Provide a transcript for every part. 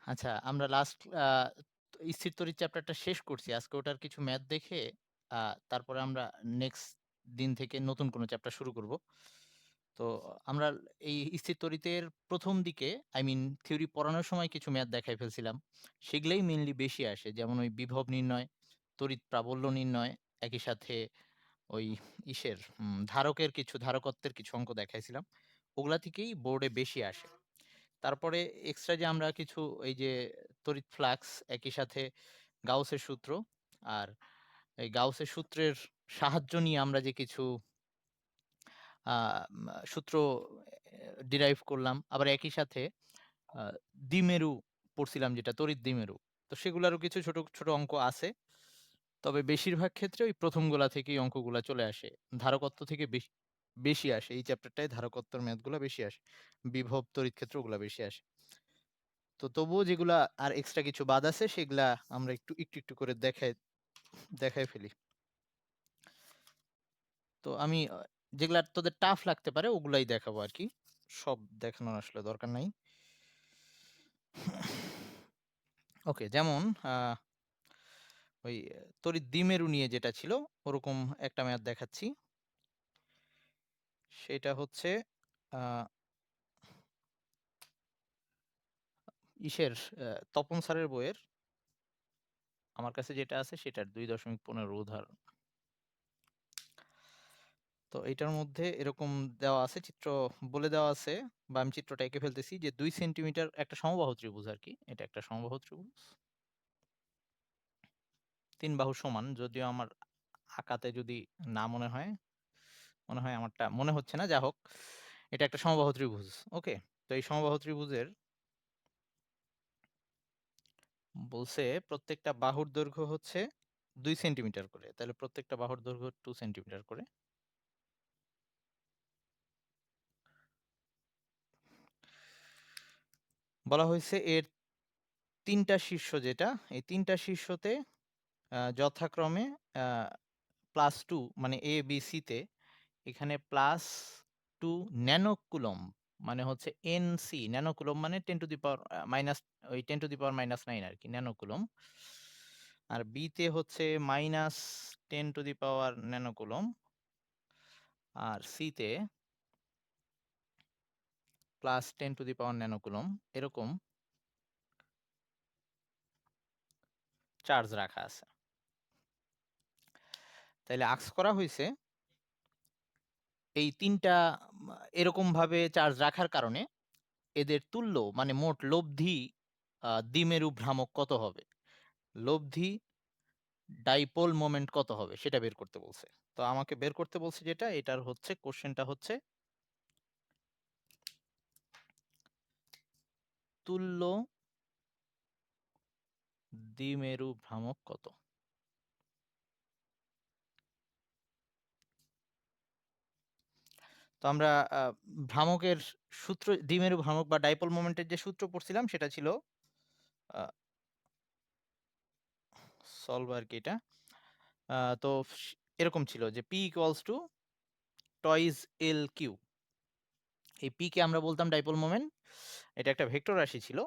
আচ্ছা, আমরা লাস্ট স্থির তড়িৎ চ্যাপ্টারটা শেষ করছি। আজকে ওটার কিছু ম্যাথ দেখে আ তারপরে আমরা নেক্সট দিন থেকে নতুন কোনো চ্যাপ্টার শুরু করব। তো আমরা এই স্থির তড়িতের ১ম দিকে থিওরি পড়ানোর সময় কিছু ম্যাথ দেখায় ফেলছিলাম। সেগুলাই মেইনলি বেশি আসে। যেমন ওই বিভব নির্ণয়, তড়িৎ প্রাবল্য নির্ণয়, একই সাথে ওই ধারকের কিছু ধারকত্বের কিছু অঙ্ক দেখাইছিলাম। ওগুলা থেকেই বোর্ডে বেশি আসে। তারপরে এক্সট্রা যে আমরা কিছু এই যে তড়িৎ ফ্লাক্স, একই সাথে গাউসের সূত্র, আর এই গাউসের সূত্রের সাহায্য নিয়ে আমরা যে কিছু আ সূত্র ডিরাইভ করলাম। আবার একই সাথে আ দ্বিমেরু পড়ছিলাম, যেটা তড়িৎ দ্বিমেরু। তো সেগুলারও কিছু ছোট, ছোট অঙ্ক আছে। তবে বেশিরভাগ ক্ষেত্রে ওই ১ম গোলা থেকেই অঙ্কগুলা চলে আসে। ধারকত্ব থেকে বেশি আসে। এই চ্যাপ্টারটায় ধারকত্বর ম্যাথগুলা বেশি আসে। বিভব, তড়িৎ ক্ষেত্র ওগুলা বেশি আসে। তো তবুও যেগুলা আর এক্সট্রা কিছু বাদ আছে সেগুলা আমরা একটু করে দেখায় ফেলি। তো আমি যেগুলা তোদের টাফ লাগতে পারে ওগুলাই দেখাবো আরকি। সব দেখানোর আসলে দরকার নাই। ওকে, যেমন আ ওই তড়িৎ দ্বিমেরু নিয়ে যেটা ছিল ওরকম একটা ম্যাথ দেখাচ্ছি। সেটা হচ্ছে আ ইসের তপন স্যারের বইয়ের, আমার কাছে যেটা আছে সেটার ২.১৫ উদাহরণ। তো এইটার মধ্যে এরকম দেওয়া আছে, চিত্র বলে দেওয়া আছে, বা আমি চিত্রটা এঁকে ফেলতেছি যে ২ সেন্টিমিটার একটা সমবাহু ত্রিভুজ আরকি। এটা একটা সমবাহু ত্রিভুজ। ৩ বাহু সমান, যদিও আমার আঁকাতে যদি না মনে হয়, মনে হয় আমারটা মনে হচ্ছে না। যা হোক, এটা একটা সমবাহু ত্রিভুজ। ওকে? তো এই সমবাহু ত্রিভুজের বলছে প্রত্যেকটা বাহুর দৈর্ঘ্য হচ্ছে ২ সেন্টিমিটার করে। তাহলে প্রত্যেকটা বাহুর দৈর্ঘ্য 2 সেন্টিমিটার করে। বলা হয়েছে এর ৩ টা শীর্ষ যেটা, এই ৩ টা শীর্ষতে যথাক্রমে আ +2 মানে A, B, C তে এখানে +2 ন্যানো কুলম্ব, মানে হচ্ছে NC, ন্যানো কুলম্ব মানে 10 টু দি পাওয়ার মাইনাস, ওই 10 টু দি পাওয়ার -9 আরকি, ন্যানো কুলম্ব। আর B তে হচ্ছে -10 to the power nano coulomb. আর C তে +10 to the power nano coulomb. এরকম চার্জ রাখা আছে। তাইলে আস্ক করা হইছে এই ৩ টা এরকমভাবে চার্জ রাখার কারণে এদের তুল্য মানে মোট লব্ধি দ্বিমেরু ভ্রামক কত হবে? লব্ধি ডাইপোল মোমেন্ট কত হবে সেটা বের করতে বলছে। তো আমাকে বের করতে বলছে যেটা, এটার হচ্ছে কোশ্চেনটা হচ্ছে তুল্য দ্বিমেরু ভ্রামক কত? তো আমরা আ ভ্রামকের সূত্র, দ্বিমেরু ভ্রামক বা ডাইপোল মোমেন্টের যে সূত্র পড়ছিলাম সেটা ছিল আ সলভ আরকি এটা। তো এরকম ছিল যে P = টয়েস L কিউ। এই P কে আমরা বলতাম ডাইপোল মোমেন্ট। এটা একটা ভেক্টর রাশি ছিল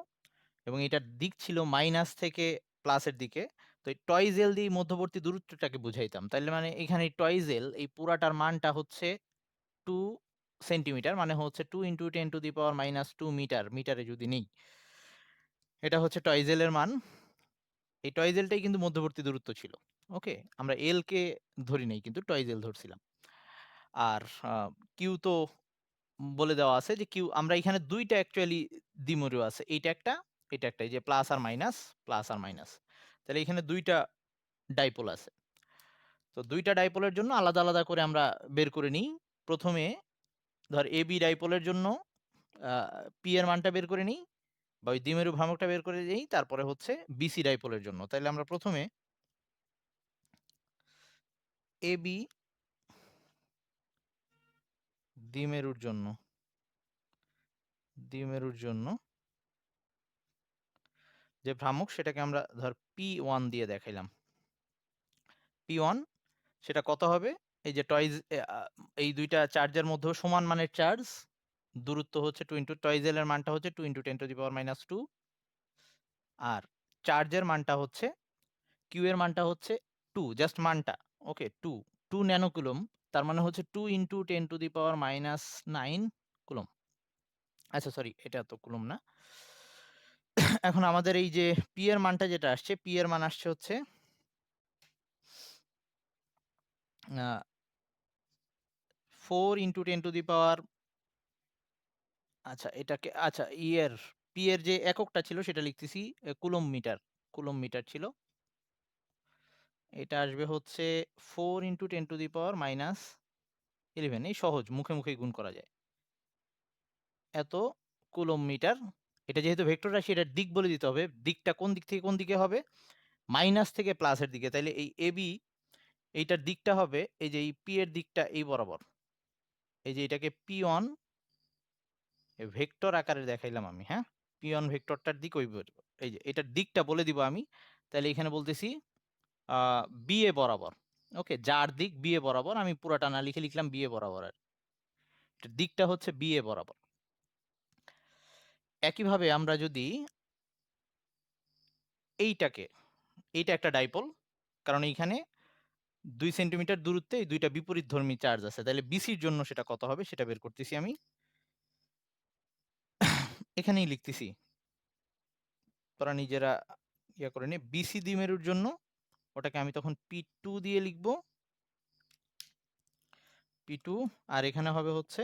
এবং এটার দিক ছিল মাইনাস থেকে প্লাসের দিকে। তো এই টয়েস L দিয়ে মধ্যবর্তী দূরত্বটাকে বুঝাইতাম। তাইলে মানে এখানে টয়েস L এই পুরাটার মানটা হচ্ছে 2 সেন্টিমিটার, মানে হচ্ছে 2 × 10⁻² মিটার, মিটারে যদি নেই। এটা হচ্ছে টয়েস L এর মান। এই টয়েস L টাই কিন্তু মধ্যবর্তী দূরত্ব ছিল। ওকে? আমরা L কে ধরি নাই, কিন্তু টয়েস L ধরছিলাম। আর আ কিউ তো বলে দেওয়া আছে যে কিউ, আমরা এখানে ২ টা অ্যাকচুয়ালি দ্বিমেরু আছে। এইটা একটা, এটা একটা, এই যে প্লাস আর মাইনাস, প্লাস আর মাইনাস। তাহলে এখানে ২ টা ডাইপোল আছে। তো ২ টা ডাইপোলের জন্য আলাদা, আলাদা করে আমরা বের করে নিই। ১ম এ ধর AB ডাইপোলের জন্য আ P এর মানটা বের করে নিই, বা ওই দ্বিমেরু ভ্রামকটা বের করে নেই। তারপরে হচ্ছে BC ডাইপোলের জন্য। তাইলে আমরা ১ম এ AB দ্বিমেরুর জন্য, দ্বিমেরুর জন্য যে ভ্রামক সেটাকে আমরা ধর P1 দিয়ে দেখাইলাম। P1 সেটা কত হবে? এই যে টয়েস এই ২ টা চার্জের মধ্যেও সমান মানের চার্জ। দূরত্ব হচ্ছে 2 টয়েস L এর মানটা হচ্ছে 2 × 10⁻²। আর চার্জের মানটা হচ্ছে, কিউ এর মানটা হচ্ছে 2, জাস্ট মানটা। ওকে, 2 ন্যানো কুলম, তার মানে হচ্ছে 2 × 10⁻⁹ কুলম। আচ্ছা সরি, এটা তো কুলম না। এখন আমাদের এই যে পি এর মানটা যেটা আসছে, পি এর মান আসছে হচ্ছে 4 × 10⁻, আচ্ছা এটাকে, আচ্ছা এর পি এর যে এককটা ছিল সেটা লিখতেছি কুলম মিটার। কুলম মিটার ছিল, এটা আসবে হচ্ছে 4 × 10⁻⁻11। এই সহজ, মুখে মুখেই গুণ করা যায়। এত কুলম মিটার। এটা যেহেতু ভেক্টর রাশি, এটার দিক বলে দিতে হবে। দিকটা কোন দিক থেকে কোন দিকে হবে? মাইনাস থেকে প্লাসের দিকে। তাইলে এই এবি, এইটার দিকটা হবে, এই যে এই পি এর দিকটা এই বরাবর। এই যে এটাকে পি অন ভেক্টর আকারে দেখাইলাম আমি, হ্যাঁ? পি অন ভেক্টরটার দিক ওই, এই যে এটার দিকটা বলে দিব আমি। তাহলে এখানে বলতেছি বি এ বরাবর। ওকে, যার দিক বি এ বরাবর, আমি পুরাটা না লিখে লিখলাম বি এ বরাবর। আর এটার দিকটা হচ্ছে বি এ বরাবর। একইভাবে আমরা যদি এইটাকে, এইটা একটা ডাইপোল, কারণ এইখানে 2 সেন্টিমিটার দূরত্বে এই দুইটা বিপরীতধর্মী চার্জ আছে, তাহলে বিসির জন্য সেটা কত হবে সেটা বের করতেছি আমি। এখানেই লিখতেছি, তোরা নিজেরা ইয়া করে নে। বিসি দ্বিমেরুর জন্য ওটাকে আমি তখন P2 দিয়ে লিখবো, P2। আর এখানে হবে হচ্ছে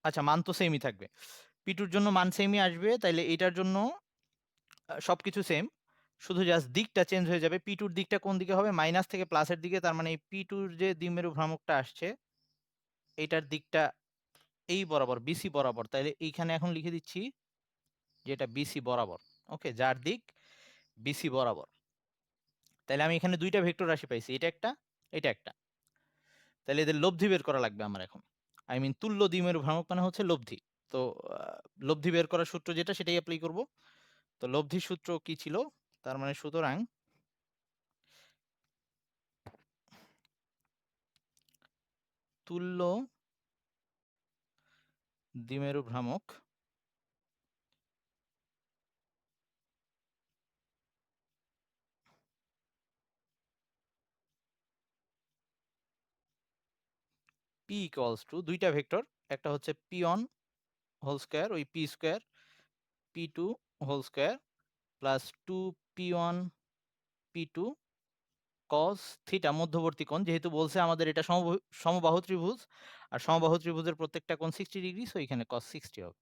আচ্ছা মান তো সেমই থাকবে, P2-র জন্য মান সেমই আসবে, তাইলে এটার জন্য সবকিছু সেম, শুধু জাস্ট দিকটা চেঞ্জ হয়ে যাবে। P2-র দিকটা কোন দিকে হবে? মাইনাস থেকে প্লাসের দিকে। তার মানে এই P2-র যে দ্বিমেরু ভ্রামকটা আসছে, এটার দিকটা এই বরাবর, বিসি বরাবর। তাইলে এইখানে এখন লিখে দিচ্ছি যে এটা বিসি বরাবর। ওকে, যার দিক বিসি বরাবর। তাইলে আমি এখানে দুইটা ভেক্টর রাশি পাইছি, এটা একটা, এটা একটা। তাহলে এদের লব্ধি বের করা লাগবে আমার এখন। আই মিন তুল্য দ্বিমেরু ভ্রামক মানে হচ্ছে লব্ধি। তো লব্ধি বের করার সূত্র যেটা, সেটাই অ্যাপ্লাই করব। তো লব্ধি সূত্র কি ছিল? তার মানে সুতরাং তুল্য দ্বিমেরু ভ্রামক P ইকুয়ালস টু দুইটা ভেক্টর, একটা হচ্ছে P অন হোল স্কয়ার, ওই P square, P2 whole square plus 2P1 P2 cos theta, মধ্যবর্তী কোণ। যেহেতু বলছে আমাদের এটা সমবাহু ত্রিভুজ, আর সমবাহু ত্রিভুজের প্রত্যেকটা কোণ 60 ডিগ্রি, সো এখানে cos 60 হবে।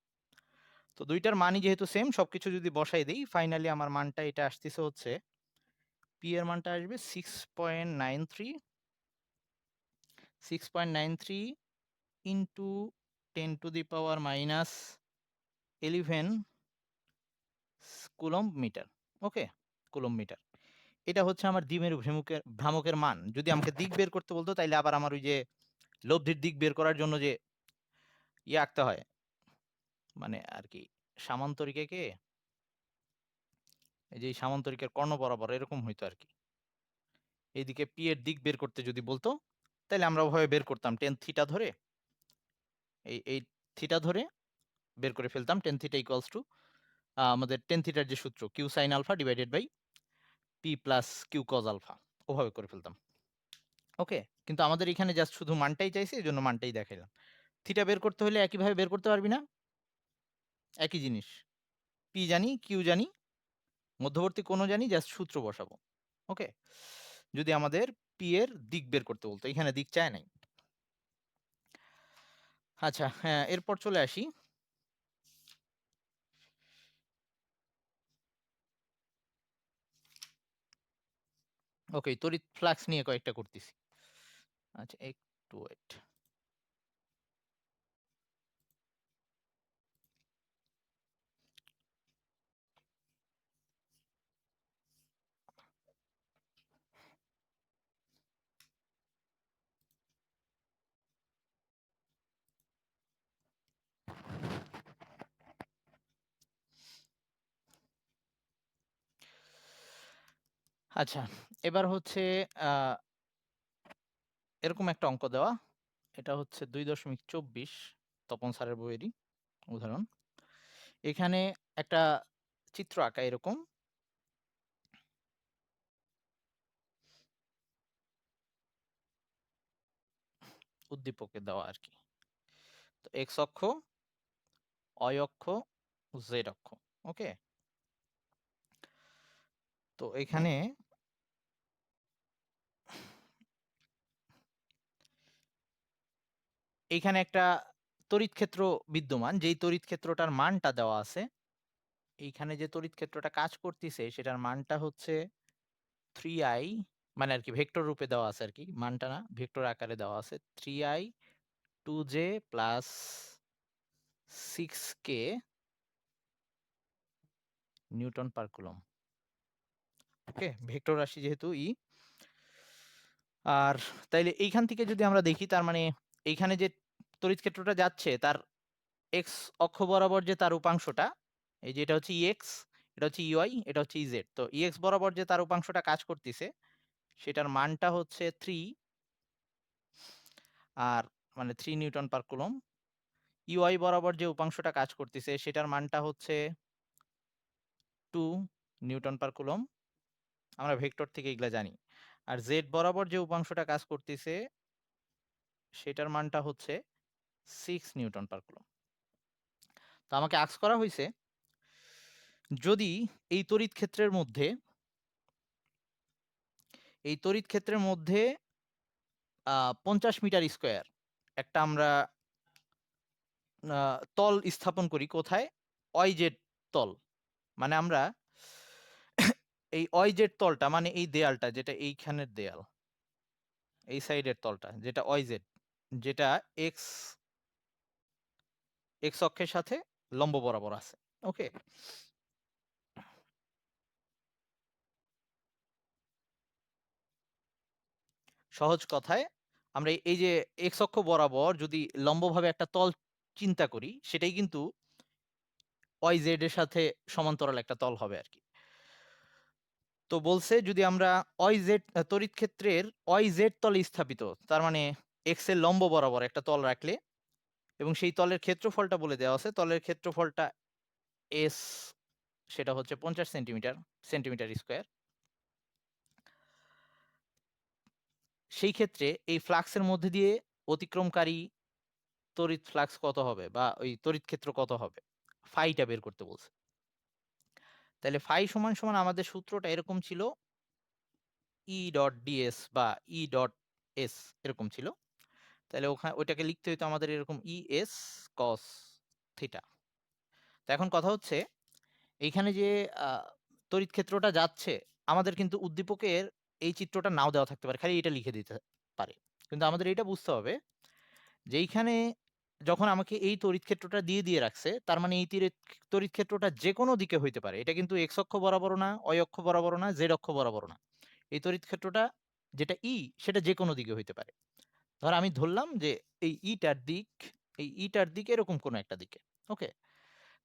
তো দুইটার মানই যেহেতু সেম, সবকিছু যদি বসাই দেই, ফাইনালি আমার মানটা এটা আসতেছে হচ্ছে, P এর মানটা আসবে 6.93, 6.93 ইন্টু 10⁻⁻11 কুলম্ব মিটার। ওকে, কুলম্ব মিটার। এটা হচ্ছে আমার দ্বিমেরু ভ্রামকের মান। যদি আমাকে দিক বের করতে বলতো, তাইলে আবার আমার ওই যে লব্ধির দিক বের করার জন্য যে ইয়ে আঁকতে হয়, মানে আর কি সামান্তরিকে কে, এই যে সামান্তরিকের কর্ণ বরাবর এরকম হইতো আর কি। এইদিকে পি এর দিক বের করতে যদি বলতো, তাহলে আমরা ওভাবে বের করতাম, টেন থিটা ধরে, এই থিটা ধরে বের করে ফেলতাম। টেন থিটা ইকুয়ালস টু আমাদের টেন থিটার যে সূত্র, Q sine alpha divided by P plus Q cos alpha, ওভাবে করে ফেলতাম। ওকে, কিন্তু আমাদের এখানে জাস্ট শুধু মানটাই চাইছে, এই জন্য মানটাই দেখাইলাম। থিটা বের করতে হলে একইভাবে বের করতে পারবি না? একই জিনিস, পি জানি, কিউ জানি, মধ্যবর্তী কোণও জানি, জাস্ট সূত্র বসাবো। ওকে, যদি আমাদের পি এর দিক বের করতে বলতো, এখানে দিক চায় নাই। আচ্ছা হ্যাঁ, এরপর চলে আসি ওকে তড়িৎ ফ্লাক্স নিয়ে কয়েকটা করতেছি। আচ্ছা একটু ওয়েট। আচ্ছা, এবার হচ্ছে এরকম একটা অঙ্ক দেওয়া, এটা হচ্ছে 2.24 তপন স্যারের বইয়েরই উদাহরণ। এখানে একটা চিত্র আঁকা এরকম। উদ্দীপকে দেওয়া আরকি। তো x অক্ষ, y অক্ষ, z অক্ষ। ওকে? তো এখানে এইখানে একটা তড়িৎ ক্ষেত্র বিদ্যমান, যেই তড়িৎ ক্ষেত্রটার মানটা দেওয়া আছে। এইখানে যে তড়িৎ ক্ষেত্রটা কাজ করতিছে সেটার মানটা হচ্ছে 3i, মানে আরকি ভেক্টর রূপে দেওয়া আছে আরকি। মানটা না, ভেক্টর আকারে দেওয়া আছে। 3i 2j plus 6k newton per coulomb. Okay? Vector রাশি যেহেতু আর তাইলে এইখান থেকে যদি আমরা দেখি, তার মানে এইখানে যে তড়িৎ ক্ষেত্রটা যাচ্ছে তার x অক্ষ বরাবর যে তার উপাংশটা, এই যে এটা হচ্ছে ex, এটা হচ্ছে ey, এটা হচ্ছে ez। তো ex বরাবর যে তার উপাংশটা কাজ করতেছে সেটার মানটা হচ্ছে 3, আর মানে 3 নিউটন পার কুলম্ব। ey বরাবর যে উপাংশটা কাজ করতেছে সেটার মানটা হচ্ছে 2 নিউটন পার কুলম্ব। আমরা ভেক্টর থেকে এগুলা জানি। আর z বরাবর যে উপাংশটা কাজ করতেছে সেটার মানটা হচ্ছে 6 নিউটন পার কুলম্ব। তো আমাকে আস্ক করা হইছে, যদি এই তড়িৎ ক্ষেত্রের মধ্যে এই তড়িৎ ক্ষেত্রের মধ্যে 50 মিটার স্কয়ার একটা আমরা তল স্থাপন করি। কোথায়? YZ তল। মানে আমরা এই YZ তলটা, মানে এই দেয়ালটা যেটা এইখানের দেয়াল, এই সাইডের তলটা যেটা YZ, যেটা x অক্ষের সাথে লম্ব বরাবর আছে। ওকে? সহজ কথায় আমরা এই যে x অক্ষ বরাবর যদি লম্বভাবে একটা তল চিন্তা করি, সেটাই কিন্তু YZ এর সাথে সমান্তরাল একটা তল হবে আরকি। তো বলছে যদি আমরা YZ তড়িৎ ক্ষেত্রের YZ তলে স্থাপিত, তার মানে x এর লম্ব বরাবর একটা তল রাখলে, এবং সেই তলের ক্ষেত্রফলটা বলে দেওয়া আছে, তলের ক্ষেত্রফলটা S, সেটা হচ্ছে 50 সেন্টিমিটার স্কয়ার। সেই ক্ষেত্রে এই ফ্লাক্সের মধ্যে দিয়ে অতিক্রমকারী তড়িৎ ফ্লাক্স কত হবে, বা ওই তড়িৎ ক্ষেত্র কত হবে, ফাইটা বের করতে বলছে। তাহলে ফাই সমান সমান আমাদের সূত্রটা এরকম ছিল, E ডট ds বা E ডট s এরকম ছিল। তাহলে ওইটাকে লিখতে হইতো আমাদের এরকম ES cos থিটা। তো এখন কথা হচ্ছে, এইখানে যে তড়িৎ ক্ষেত্রটা যাচ্ছে, আমাদের কিন্তু উদ্দীপকের এই চিত্রটা নাও দেওয়া থাকতে পারে, খালি এটা লিখে দিতে পারে। কিন্তু আমাদের এটা বুঝতে হবে যে এইখানে যখন আমাকে এই তড়িৎ ক্ষেত্রটা দিয়ে রাখছে, তার মানে এই তড়িৎ ক্ষেত্রটা যেকোনো দিকে হইতে পারে। এটা কিন্তু x অক্ষ বরাবরও না, y অক্ষ বরাবরও না, z অক্ষ বরাবরও না। এই তড়িৎ ক্ষেত্রটা যেটা সেটা যেকোনো দিকে হইতে পারে। ধর আমি ধরলাম যে এই ইটার দিক এরকম কোনো একটা দিকে। ওকে?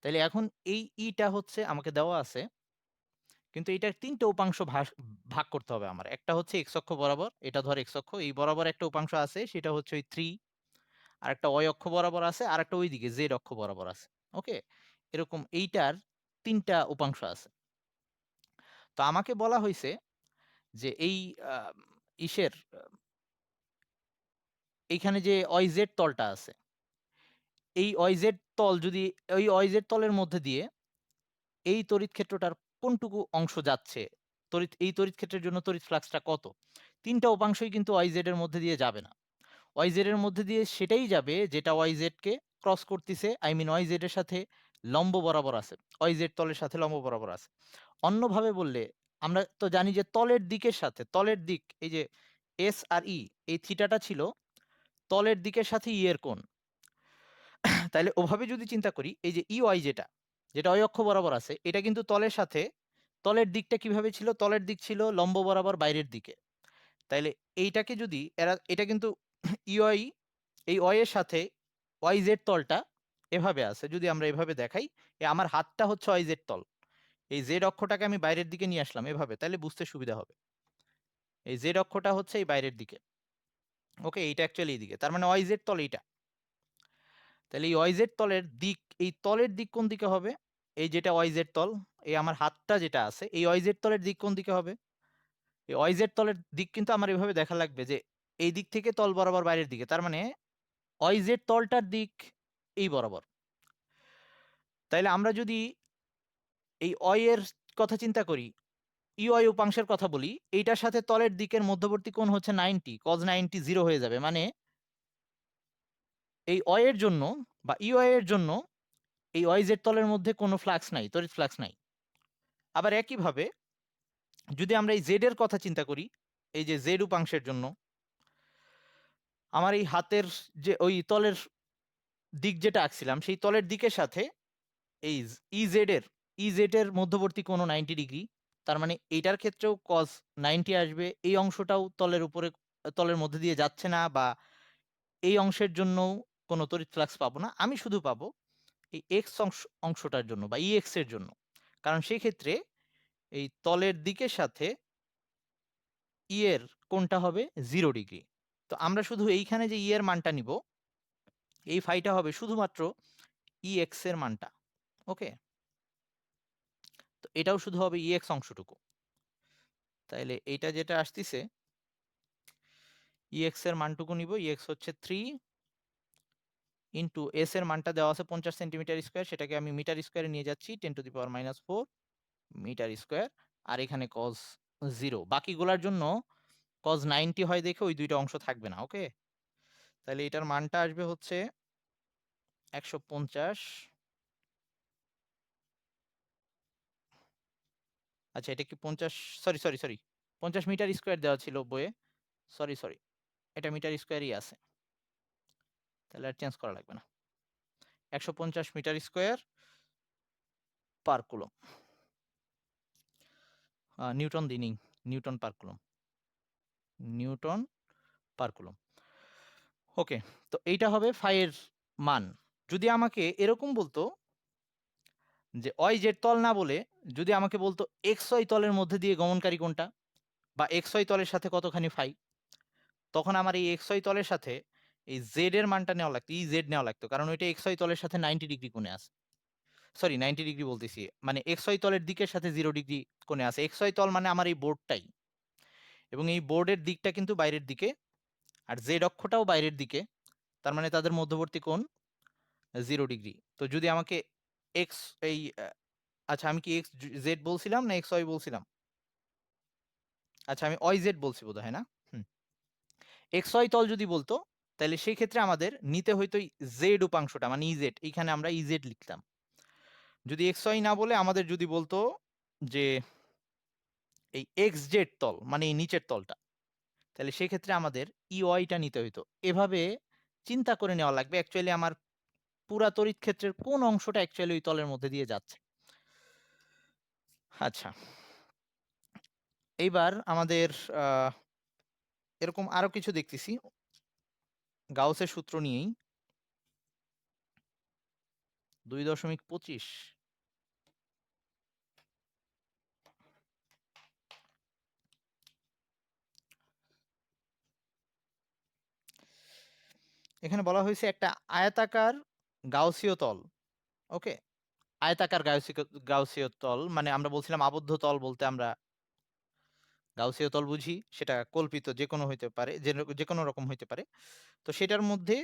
তাইলে এখন এই ইটা হচ্ছে আমাকে দেওয়া আছে, কিন্তু এটার ৩ টে উপাংশ ভাগ করতে হবে আমার। একটা হচ্ছে x অক্ষ বরাবর, এটা ধর x অক্ষ, এই বরাবর একটা উপাংশ আছে সেটা হচ্ছে ওই 3, আরেকটা y অক্ষ বরাবর আছে, আরেকটা ওইদিকে z অক্ষ বরাবর আছে। ওকে? এরকম এইটার ৩ টা উপাংশ আছে। তো আমাকে বলা হইছে যে এই আ ইসের এইখানে যে YZ তলটা আছে, এই YZ তল যদি, ওই YZ তলের মধ্যে দিয়ে এই তড়িৎ ক্ষেত্রটার কোনটুকু অংশ যাচ্ছে, এই তড়িৎ ক্ষেত্রের জন্য তড়িৎ ফ্লাক্সটা কত? ৩ টা উপাংশই কিন্তু YZ এর মধ্যে দিয়ে যাবে না। YZ এর মধ্যে দিয়ে সেটাই যাবে যেটা YZ কে ক্রস করতিছে, I mean YZ এর সাথে লম্ব বরাবর আছে। YZ তলের সাথে লম্ব বরাবর আছে। অন্যভাবে বললে, আমরা তো জানি যে তলের দিকের সাথে, তলের দিক, এই যে S আর E, এই থিটাটা ছিল তলের দিকের সাথে E এর কোণ। তাইলে ওভাবে যদি চিন্তা করি, এই যে EY যেটা y অক্ষ বরাবর আছে, এটা কিন্তু তলের সাথে, তলের দিকটা কিভাবে ছিল? তলের দিক ছিল লম্ব বরাবর বাইরের দিকে। তাইলে এইটাকে যদি এটা কিন্তু EY, এই Y এর সাথে YZ তলটা এভাবে আছে। যদি আমরা এভাবে দেখাই, আমার হাতটা হচ্ছে YZ তল। এই Z অক্ষটাকে আমি বাইরের দিকে নিয়ে আসলাম এভাবে, তাইলে বুঝতে সুবিধা হবে। এই Z অক্ষটা হচ্ছে এই বাইরের দিকে। ওকে? এইটা অ্যাকচুয়ালি এইদিকে। তার মানে YZ তল এইটা। তাহলে এই YZ তলের দিক, এই তলের দিক কোন দিকে হবে? এই যেটা ওয়াইজেড তল, এই আমার হাতটা যেটা আছে এই ওয়াইজেড তলের দিক কোন দিকে হবে? এই ওয়াইজেড তলের দিক কিন্তু আমার এভাবে দেখা লাগবে যে এই দিক থেকে তল বরাবর বাইরের দিকে, তার মানে ওয়াইজেড তলটার দিক এই বরাবর। তাইলে আমরা যদি এই অয় এর কথা চিন্তা করি, ইওয়াই উপাংশের কথা বলি, এইটার সাথে তলের দিকের মধ্যবর্তী কোণ হচ্ছে 90, cos 90 0 হয়ে যাবে। মানে এই অয় এর জন্য বা ইওয়াই এর জন্য এই ওয়াইজেড তলের মধ্যে কোনো ফ্লাক্স নাই, তড়িৎ ফ্লাক্স নাই। আবার একইভাবে যদি আমরা এই জেড এর কথা চিন্তা করি, এই যে জেড উপাংশের জন্য আমার এই হাতের যে ওই তলের দিক যেটা আঁকছিলাম সেই তলের দিকের সাথে এই ইজেড এর মধ্যবর্তী কোণ 90 ডিগ্রি, তার মানে এইটার ক্ষেত্রেও cos 90 আসবে। এই অংশটাও তলের উপরে, তলের মধ্যে দিয়ে যাচ্ছে না, বা এই অংশের জন্য কোনো তড়িৎ ফ্লাক্স পাবো না, আমি শুধু পাবো এই এক্স অংশটার জন্য বা ইএক্স এর জন্য, কারণ সেই ক্ষেত্রে এই তলের দিকের সাথে ই এর কোণটা হবে 0 ডিগ্রি। তো আমরা শুধু এইখানে যে ই এর মানটা নিব, এই ফাইটা হবে শুধুমাত্র ই এক্স এর মানটা। ওকে, তো এটাও শুধু হবে ই এক্স অংশটুকু। তাইলে এইটা যেটা আসতেছে ই এক্স এর মানটুকু নিব, ই এক্স হচ্ছে 3 ইন্টু এস এর মানটা দেওয়া আছে 50 সেন্টিমিটার স্কোয়ার, সেটাকে আমি মিটার স্কোয়ারে নিয়ে যাচ্ছি 10⁻⁴ মিটার স্কোয়ার। আর এখানে cos 0, বাকিগুলার জন্য cos 90 হয় দেখে ওই দুইটা অংশ থাকবে না। ওকে, তাহলে এটার মানটা আসবে হচ্ছে 150, আচ্ছা এটা কি 50, sorry sorry sorry 50 metre square দেওয়া ছিল বইয়ে, সরি সরি, এটা মিটার স্কোয়ারই আছে, তাহলে আর চেঞ্জ করা লাগবে না। 150 metre square per coulomb, newton দিনই, newton per coulomb, newton per coulomb. Okay, তো এইটা হবে ফাইয়ের মান। যদি আমাকে এরকম বলতো যে ওয়াই জেড তল না বলে যদি আমাকে বলতো এক্স ওয়াই তলের মধ্যে দিয়ে গমনকারী কোনটা, বা এক্স ওয়াই তলের সাথে কতখানি ফাই, তখন আমার এই এক্স ওয়াই তলের সাথে এই জেড এর মানটা নেওয়া লাগতো, ই জেড নেওয়া লাগতো, কারণ ওইটা এক্স ওয়াই তলের সাথে 90 ডিগ্রি কোণে আছে। সরি 90 ডিগ্রি বলতেছি, মানে এক্স ওয়াই তলের দিকের সাথে 0 ডিগ্রি কোণে আছে। এক্স ওয়াই তল মানে আমার এই বোর্ডটাই, এবং এই বোর্ডের দিকটা কিন্তু বাইরের দিকে, আর জেড অক্ষটাও বাইরের দিকে, তার মানে তাদের মধ্যবর্তী কোণ 0 ডিগ্রি। তো যদি আমাকে এক্স এই আচ্ছা আমি কি এক্স জেড বলছিলাম না এক্স ওয়াই বলছিলাম? আচ্ছা আমি ওয়াই জেড বলছি বোধহয়, হয় না? হুম, এক্স ওয়াই তল যদি বলতো তাহলে সেই ক্ষেত্রে আমাদের নিতে হইতো জেড উপাংশটা, মানে ইজেড, এইখানে আমরা ইজেড লিখতাম। যদি এক্স ওয়াই না বলে আমাদের যদি বলতো যে এই এক্স জেড তল, মানে এই নিচের তলটা, তাহলে সেক্ষেত্রে আমাদের ই ওয়াইটা নিতে হইতো। এভাবে চিন্তা করে নেওয়া লাগবে অ্যাকচুয়ালি আমার পুরা তড়িৎ ক্ষেত্রের কোন অংশটা অ্যাকচুয়ালি ওই তলের মধ্যে দিয়ে যাচ্ছে। আচ্ছা, এইবার আমাদের এরকম আরো কিছু দেখতেছি গাউসের সূত্র নিয়েই। 2.25, এখানে বলা হয়েছে একটা আয়তাকার গাউসীয় তল। ওকে, আয়তাকার গাউসীয় তল মানে আমরা বলছিলাম আবদ্ধ তল বলতে আমরা গাউসীয় তল বুঝি, সেটা কল্পিত যে কোনো হইতে পারে, যে কোনো রকম হইতে পারে। তো সেটার মধ্যে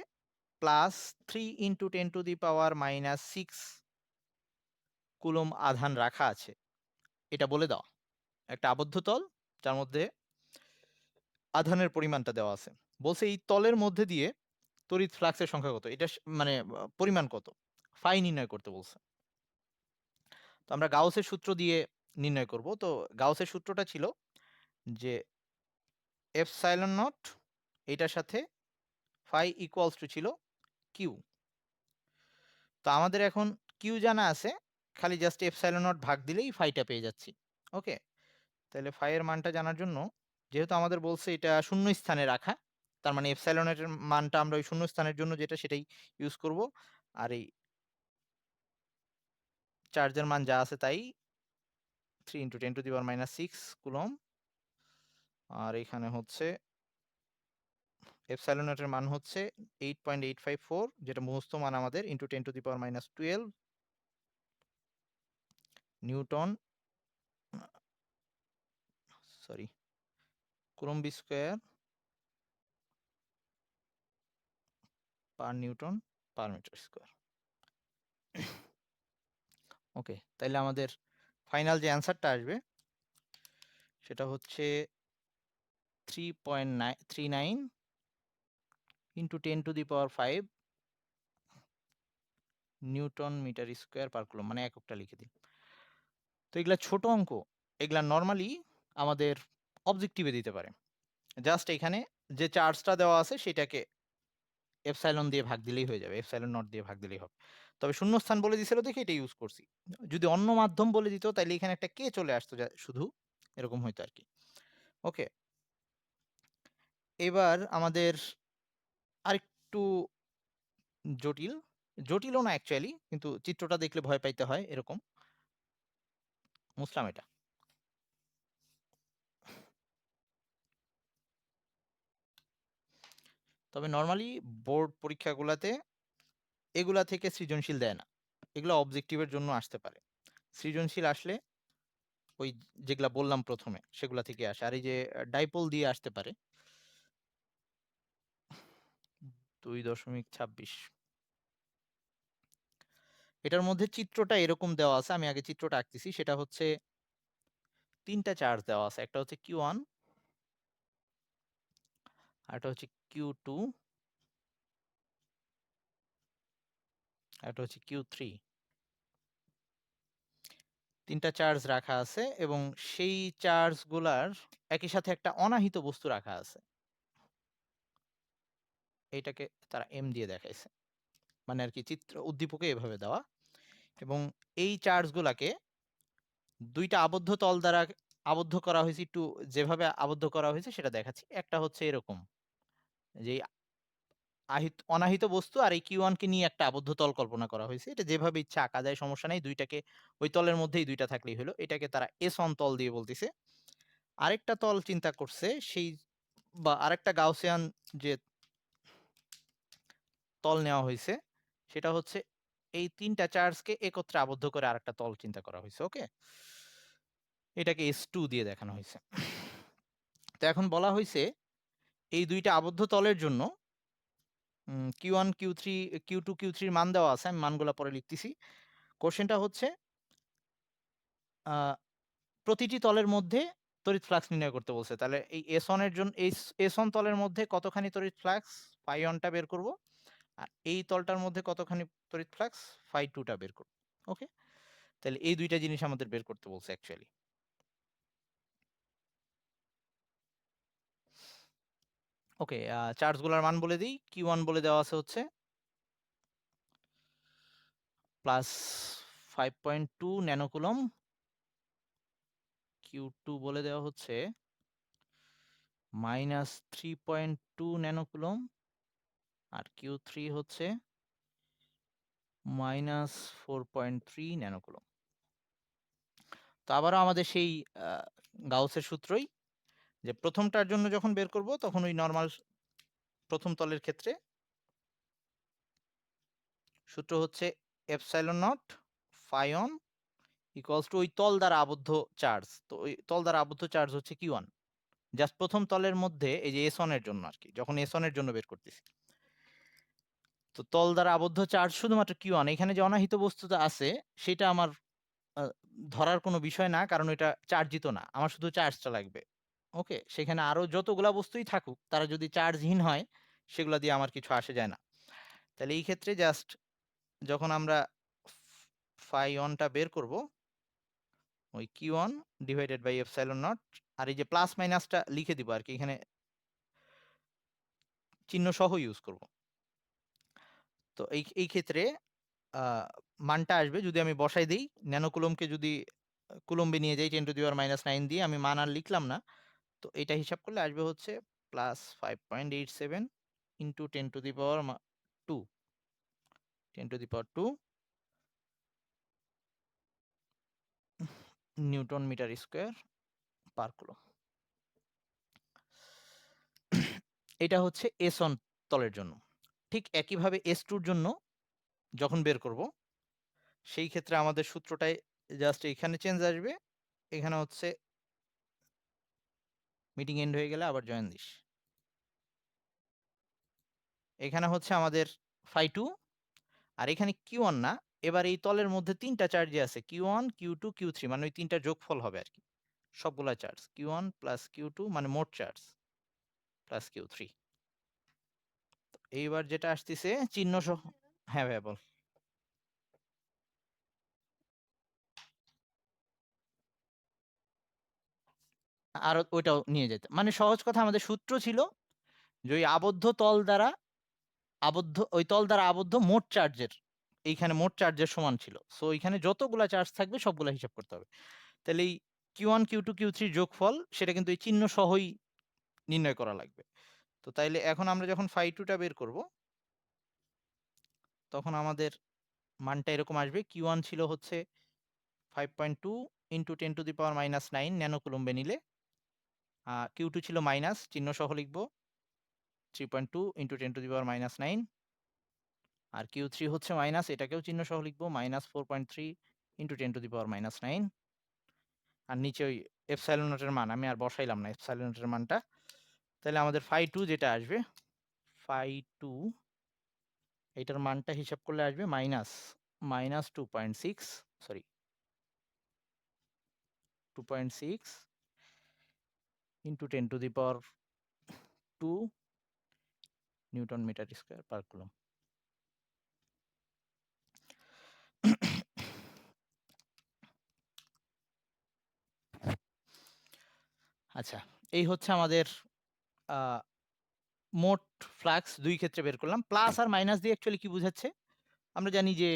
+3 × 10⁻⁻6 কুলম আধান রাখা আছে, এটা বলে দাও। একটা আবদ্ধ তল যার মধ্যে আধানের পরিমাণটা দেওয়া আছে, বলছে এই তলের মধ্যে দিয়ে তড়িৎ ফ্লাক্সের সংখ্যা কত, এটা মানে পরিমাণ কত, ফাই নির্ণয় করতে বলছে। তো আমরা গাউসের সূত্র দিয়ে নির্ণয় করব। তো গাউসের সূত্রটা ছিল যে এপসাইলন নট, এটার সাথে ফাই ইকুয়ালস টু ছিল কিউ। তো আমাদের এখন কিউ জানা আছে, খালি জাস্ট এপসাইলন নট ভাগ দিলেই ফাইটা পেয়ে যাচ্ছি। ওকে, তাহলে ফাই এর মানটা জানার জন্য, যেহেতু আমাদের বলছে এটা শূন্য স্থানে রাখা, তার মানে এপসাইলনের মানটা আমরা ওই শূন্য স্থানের জন্য যেটা সেটাই ইউজ করব। আর এই চার্জের মান যা আছে তাই 3 × 10⁻⁶ কুলম, আর এখানে হচ্ছে এপসাইলনের মান হচ্ছে 8.854, যেটা মুখস্থ মান আমাদের, into 10⁻12 newton sorry coulomb square per newton per metre square. Okay, তাইলে আমাদের ফাইনাল যে অ্যান্সারটা আসবে সেটা হচ্ছে 3.39 into 10⁵ newton metre square per coulomb, মানে এককটা লিখে দিন। তো এগুলা ছোট অঙ্ক, এগুলা নর্মালি আমাদের অবজেক্টিভে দিতে পারে। জাস্ট এখানে যে চার্জটা দেওয়া আছে সেটাকে এপসাইলন দিয়ে ভাগ দিলেই হয়ে যাবে, এপসাইলন নট দিয়ে ভাগ দিলেই হবে। তবে শূন্যস্থান বলে দিছিল দেখে এটা ইউজ করছি। যদি অন্য মাধ্যম বলে দিত তাহলে এখানে একটা কে চলে আসতো, শুধু এরকম হইতো আর কি। ওকে, এবার আমাদের আরেকটু জটিল, জটিলও না অ্যাকচুয়ালি, কিন্তু চিত্রটা দেখলে ভয় পাইতে হয় এরকম। মুসলাম এটা। তবে নর্মালি বোর্ড পরীক্ষাগুলোতে এগুলা থেকে সৃজনশীল দেয় না, এগুলো অবজেক্টিভের জন্য আসতে পারে। সৃজনশীল আসলে ওই যেগুলা বললাম প্রথমে সেগুলা থেকে আসে। আর এই যে ডাইপোল দিয়ে আসতে পারে 2.26। এটার মধ্যে চিত্রটা এরকম দেওয়া আছে, আমি আগে চিত্রটা আঁকতেছি। সেটা হচ্ছে তিনটা চার্জ দেওয়া আছে, একটা হচ্ছে Q1, একটা হচ্ছে Q2, একটা হচ্ছে Q3। তিনটা চার্জ রাখা আছে এবং সেই চার্জগুলার একই সাথে একটা অনাহিত বস্তু রাখা আছে। এইটাকে তারা এম দিয়ে দেখাইছে, মানে আর কি চিত্র উদ্দীপকে এভাবে দেওয়া। এবং এই চার্জগুলাকে দুইটা আবদ্ধ তল দ্বারা আবদ্ধ করা হয়েছে। একটু যেভাবে আবদ্ধ করা হয়েছে সেটা দেখাচ্ছি। একটা হচ্ছে এরকম, যে অনাহিত বস্তু আর এই Q1 কে নিয়ে একটা আবদ্ধ তল কল্পনা করা হয়েছে। এটা যেভাবে ইচ্ছা আঁকা যায়, সমস্যা নেই। দুইটাকে ওই তলের মধ্যেই দুইটা থাকলেই হলো। এটাকে তারা এস1 তল দিয়ে বলতেছে। আরেকটা তল চিন্তা করছে সেই, বা আরেকটা গাউসিয়ান যে তল নেওয়া হয়েছে সেটা হচ্ছে এই তিনটা চার্জকে একত্রে আবদ্ধ করে আরেকটা তল চিন্তা করা হয়েছে। ওকে, এটাকে S2 দিয়ে দেখানো হয়েছে। তো এখন বলা হয়েছে এই দুইটা আবদ্ধ তলের জন্য Q1 Q3 Q2 Q3 মান দেওয়া আছে, আমি মানগুলা পরে লিখতেছি। কোশ্চেনটা হচ্ছে প্রতিটি তলের মধ্যে তড়িৎ ফ্লাক্স নির্ণয় করতে বলছে। তাহলে এই S1 এর জন্য S1 তলের মধ্যে কতখানি তড়িৎ ফ্লাক্স φ1টা বের করব, আর এই তলটার মধ্যে কতখানি তড়িৎ ফ্লাক্স φ2টা বের করব। ওকে, তাহলে এই দুইটা জিনিস আমাদের বের করতে বলছে অ্যাকচুয়ালি। ওকে, চার্জগুলোর মান বলে দিই। Q1 বলে দেওয়া আছে হচ্ছে +5.2 ন্যানোকুলম, Q2 বলে দেওয়া হচ্ছে -3.2 ন্যানোকুলম, আর Q3 হচ্ছে -4.3 ন্যানোকুলম। তো আবারও আমাদের সেই গাউসের সূত্রই, যে প্রথমটার জন্য যখন বের করব তখন ওই নর্মাল প্রথম তলের ক্ষেত্রে সূত্র হচ্ছে এপসাইলন নট φ1 ইকুয়ালস টু ওই তল দ্বারা আবদ্ধ চার্জ। তো ওই তল দ্বারা আবদ্ধ চার্জ হচ্ছে Q1, জাস্ট প্রথম তলের মধ্যে এই যে S1 এর জন্য আর কি, যখন S1 এর জন্য বের করতেছি। তো তল দ্বারা আবদ্ধ চার্জ শুধুমাত্র Q1, এখানে যে অনাহিত বস্তুটা আছে সেটা আমার ধরার কোনো বিষয় না, কারণ এটা চার্জিত না, আমার শুধু চার্জটা লাগবে। ওকে, সেখানে আরো যতগুলা বস্তুই থাকুক তারা যদি চার্জহীন হয় সেগুলা দিয়ে আমার কিছু আসে যায় না। তাহলে এই ক্ষেত্রে জাস্ট যখন আমরা φ1টা বের করব, ওই Q1 divided by epsilon naught, আর এই যে প্লাস মাইনাসটা লিখে দিব আর কি, এখানে চিহ্ন সহ ইউজ করব। তো এই ক্ষেত্রে মানটা আসবে, যদি আমি বসাই দিই ন্যানোকুলমকে যদি কুলম্বে নিয়ে যাই 10⁻⁹ দিয়ে, আমি মান আর লিখলাম না। তো এটা হিসাব করলে আসবে হচ্ছে +5.87 into 10⁻², 10⁻² newton metre square per coulomb. এটা হচ্ছে S1 তলের জন্য। ঠিক একইভাবে S2 এর জন্য যখন বের করব সেই ক্ষেত্রে আমাদের সূত্রটাই জাস্ট এখানে চেঞ্জ আসবে, এখানে হচ্ছে মিটিং এন্ড হয়ে গেলে আবার জয়েন দিস। এখানে হচ্ছে আমাদের phi 2, আর এখানে Q1 না, এবার এই তলের মধ্যে 3টা চার্জ আছে, Q1 Q2 Q3, মানে ওই 3টার যোগফল হবে আর কি, সবগুলা চার্জ Q1 প্লাস Q2 মানে মোট চার্জ প্লাস Q3। এইবার যেটা আসতেছে চিহ্ন সহ। হ্যাঁ ভাই বল। আর ওইটাও নিয়ে যেতে, মানে সহজ কথা আমাদের সূত্র ছিল যে ওই আবদ্ধ তল দ্বারা আবদ্ধ, ওই তল দ্বারা আবদ্ধ মোট চার্জের, এইখানে মোট চার্জের সমান ছিল, সো এইখানে যতগুলা চার্জ থাকবে সবগুলা হিসাব করতে হবে। তাহলে এই Q1 Q2 Q3 যোগফল সেটা কিন্তু এই চিহ্ন সহই নির্ণয় করা লাগবে। তো তাইলে এখন আমরা যখন phi 2টা বের করব, তখন আমাদের মানটা এরকম আসবে। Q1 ছিল হচ্ছে 5.2 ইন্টু 10⁻⁻9 ন্যানোকুলম্বে নিলে, Q2 ছিল মাইনাস চিহ্ন সহ লিখবো 3.2 ইন্টু 10⁻⁻9, আর Q3 হচ্ছে মাইনাস, এটাকেও চিহ্ন সহ লিখবো -4.3 ইন্টু 10⁻⁻9, আর নিচে ওই এপসাইলন নটের মান আমি আর বসাইলাম না, এপসাইলন নটের মানটা। তাহলে আমাদের phi 2 যেটা আসবে, phi 2 এটার মানটা হিসাব করলে আসবে minus 2.6, sorry 2.6 into 10⁻2 newton metre square per coulomb. আচ্ছা, এই হচ্ছে আমাদের মোট ফ্লাক্স দুই ক্ষেত্রে বের করলাম। প্লাস আর মাইনাস দিয়ে অ্যাকচুয়ালি কি বোঝাচ্ছে, আমরা জানি যে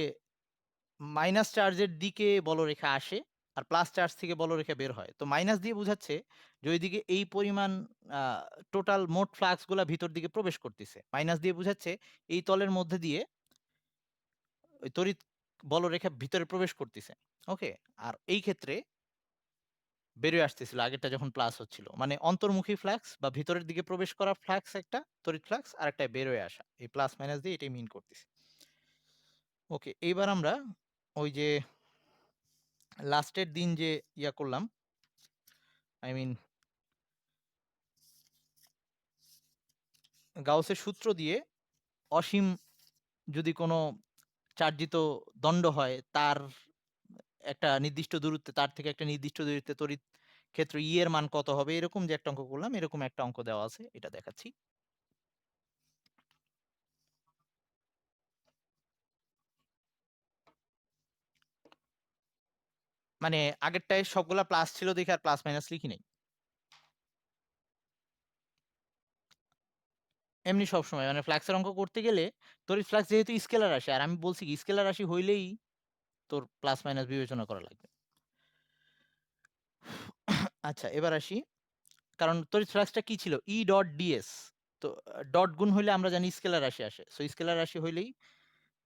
মাইনাস চার্জের দিকে বলরেখা আসে আর প্লাস চার্জ থেকে বলরেখা বের হয়, তো মাইনাস দিয়ে বোঝাচ্ছে যে ওইদিকে এই পরিমাণ টোটাল মোট ফ্লাক্স গুলা ভিতর দিকে প্রবেশ করতেছে, মাইনাস দিয়ে বোঝাচ্ছে এই তলের মধ্যে দিয়ে ওই তড়িৎ বলরেখা ভিতরে প্রবেশ করতেছে। ওকে, আর এই ক্ষেত্রে বেরিয়ে আসতেছিল আগেরটা যখন প্লাস হচ্ছিল, মানে অন্তর্মুখী ফ্লাক্স বা ভিতরের দিকে প্রবেশ করা ফ্লাক্স একটা তড়িৎ ফ্লাক্স, আর একটা বের হয়ে আসা, এই প্লাস মাইনাস দিয়ে এটাই মিন করতেছে। ওকে, এইবার আমরা ওই যে লাস্টের দিন যে ইয়া করলাম, আই মিন গাউসের সূত্র দিয়ে অসীম যদি কোনো চার্জিত দণ্ড হয়, তার একটা নির্দিষ্ট দূরত্বে, তার থেকে একটা নির্দিষ্ট দূরত্বে তড়িৎ ক্ষেত্র ই এর মান কত হবে, এরকম যে একটা অঙ্ক করলাম, এরকম একটা অঙ্ক দেওয়া আছে, এটা দেখাচ্ছি। মানে আগেরটায় সবগুলা প্লাস ছিল দেখে আর প্লাস মাইনাস লিখি নাই, এমনি সবসময় মানে ফ্লাক্সের অঙ্ক করতে গেলে তড়িৎ ফ্লাক্স যেহেতু স্কেলার রাশি, আর আমি বলছি কি স্কেলার রাশি হইলেই তোর প্লাস মাইনাস বিবেচনা করা লাগবে। আচ্ছা, এবার আসি, কারণ তড়িৎ ফ্লাক্সটা কি ছিল, ই ডট ডিএস, তো ডট গুণ হইলে আমরা জানি স্কেলার রাশি আসে, সো স্কেলার রাশি হইলেই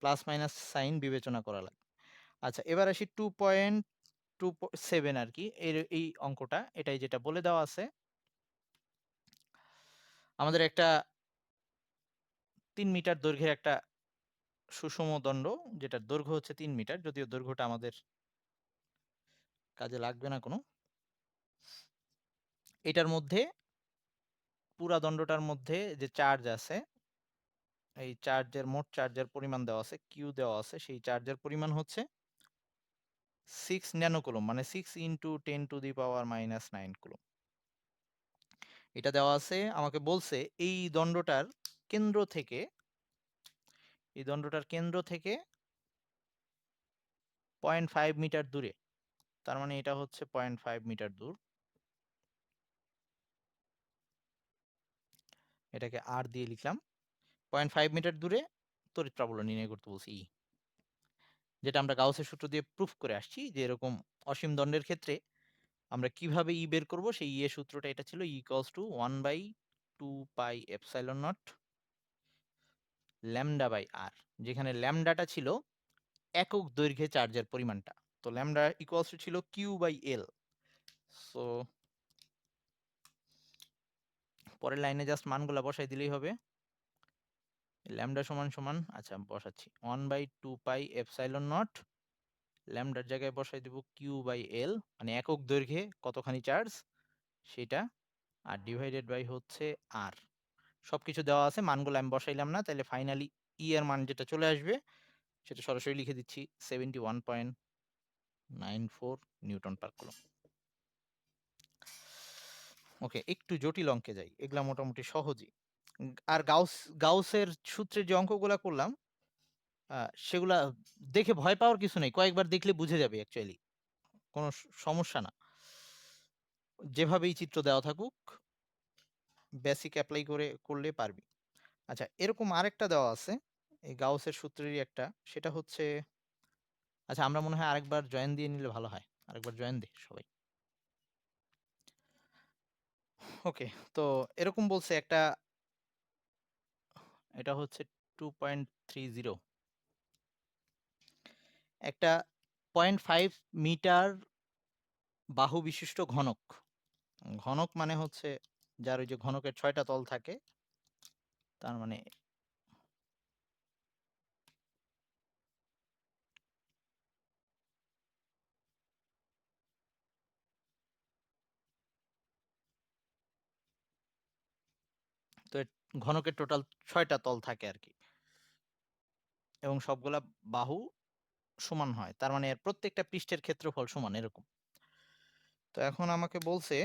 প্লাস মাইনাস সাইন বিবেচনা করা লাগবে। আচ্ছা, এবার আসি 2.27 আর কি, এর এই অঙ্কটা, এটাই যেটা বলে দেওয়া আছে, আমাদের একটা 3 মিটার দৈর্ঘ্যের একটা সুষম দণ্ড, যেটার দৈর্ঘ্য হচ্ছে 3 মিটার, যদিও দৈর্ঘ্যটা আমাদের কাজে লাগবে না কোনো। এটার মধ্যে পুরা দণ্ডটার মধ্যে যে চার্জ আছে, এই চার্জের মোট চার্জের পরিমাণ দেওয়া আছে, কিউ দেওয়া আছে, সেই চার্জের পরিমাণ হচ্ছে 6 ন্যানোকুলম, মানে 6 × 10⁻⁻9 কুলম। এটা দেওয়া আছে, আমাকে বলছে এই দণ্ডটার কেন্দ্র থেকে, এই দণ্ডটার কেন্দ্র থেকে 0.5 মিটার দূরে, তার মানে এটা হচ্ছে 0.5 মিটার দূর, এটাকে আর দিয়ে লিখলাম। 0.5 মিটার দূরে তড়িৎ প্রাবল্য নির্ণয় করতে বলছি, যেটা আমরা গাউসের সূত্র দিয়ে প্রুফ করে আসছি, যে এরকম অসীম দণ্ডের ক্ষেত্রে আমরা কিভাবে ই বের করব, সেই ই এর সূত্রটা এটা ছিল, E = 1/2πε0 λ/r, যেখানে ল্যামডাটা ছিল একক দৈর্ঘ্যে চার্জের পরিমাণটা, তো ল্যামডা ইকুয়ালস টু ছিল Q/L। সো পরের লাইনে জাস্ট মানগুলা বসাই দিলেই হবে। ল্যামডা সমান সমান, আচ্ছা বসাচ্ছি, 1/2πε0 ল্যামডার জায়গায় বসাই দিব Q/L, মানে একক দৈর্ঘ্যে কতখানি চার্জ সেটা, আর ডিভাইডেড বাই হচ্ছে R। সবকিছু দেওয়া আছে, মানগুলো আমি বসাইলাম না, তাহলে ফাইনালি E এর মান যেটা চলে আসবে সেটা সরাসরি লিখে দিচ্ছি 71.94 নিউটন পার কুলম্ব। ওকে, একটু জটিল অঙ্কে যাই, এগুলা মোটামুটি সহজই। আর গাউসের সূত্রের যে অঙ্কগুলা করলাম সেগুলা দেখে ভয় পাওয়ার কিছু নেই, কয়েকবার দেখলে বুঝে যাবে অ্যাকচুয়ালি, কোনো সমস্যা না। যেভাবেই চিত্র দেওয়া থাকুক বেসিক অ্যাপ্লাই করে করলে পারবি। আচ্ছা, এরকম আরেকটা দেওয়া আছে এই গাউসের সূত্রেরই একটা, সেটা হচ্ছে, আচ্ছা আমরা মনে হয় আরেকবার জয়েন দিয়ে নিলে ভালো হয়, আরেকবার জয়েন দে সবাই। ওকে, তো এরকম বলছে একটা, এটা হচ্ছে 2.30, একটা 0.5 মিটার বাহু বিশিষ্ট ঘনক। ঘনক মানে হচ্ছে যার ওই যে ঘনকের 6টা তল থাকে, তার মানে তো ঘনকের টোটাল 6টা তল থাকে আর কি, এবং সবগুলা বাহু সমান হয়, তার মানে এর প্রত্যেকটা পৃষ্ঠের ক্ষেত্রফল সমান এরকম। তো এখন আমাকে বলছে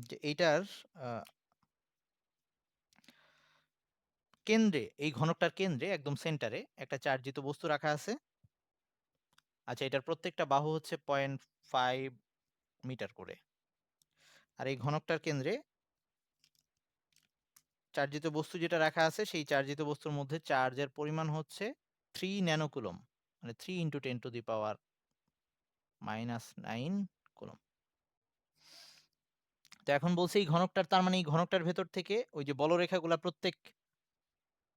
যে এইটার কেন্দ্রে, এই ঘনকটার কেন্দ্রে একদম সেন্টারে একটা চার্জিত বস্তু রাখা আছে। আচ্ছা, এটার প্রত্যেকটা বাহু হচ্ছে 0.5 মিটার করে, আর এই ঘনকটার কেন্দ্রে চার্জিত বস্তু যেটা রাখা আছে সেই চার্জিত বস্তুর মধ্যে চার্জের পরিমাণ হচ্ছে 3 ন্যানোকুলম, মানে 3 × 10⁻⁹ কুলম। তো এখন বলছে এই ঘনকটার, তার মানে এই ঘনকটার ভেতর থেকে ওই যে বলরেখাগুলা প্রত্যেক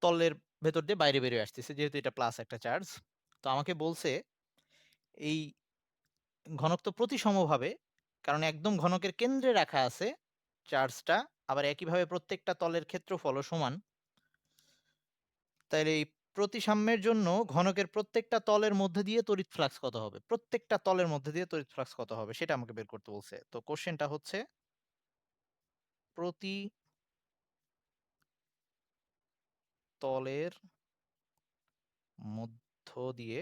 তলের ভেতর দিয়ে বাইরে বেরিয়ে আসতেছে, যেহেতু এটা প্লাস একটা চার্জ। তো আমাকে বলছে এই ঘনক তো প্রতিসমভাবে, কারণ একদম ঘনকের কেন্দ্রে রাখা আছে চার্জটা, আবার একইভাবে প্রত্যেকটা তলের ক্ষেত্রফলও সমান। তাইলে এই প্রতিসাম্যের জন্য ঘনকের প্রত্যেকটা তলের মধ্যে দিয়ে তড়িৎ ফ্লাক্স কত হবে, প্রত্যেকটা তলের মধ্যে দিয়ে তড়িৎ ফ্লাক্স কত হবে সেটা আমাকে বের করতে বলছে। তো কোশ্চেনটা হচ্ছে প্রতি তলের মধ্য দিয়ে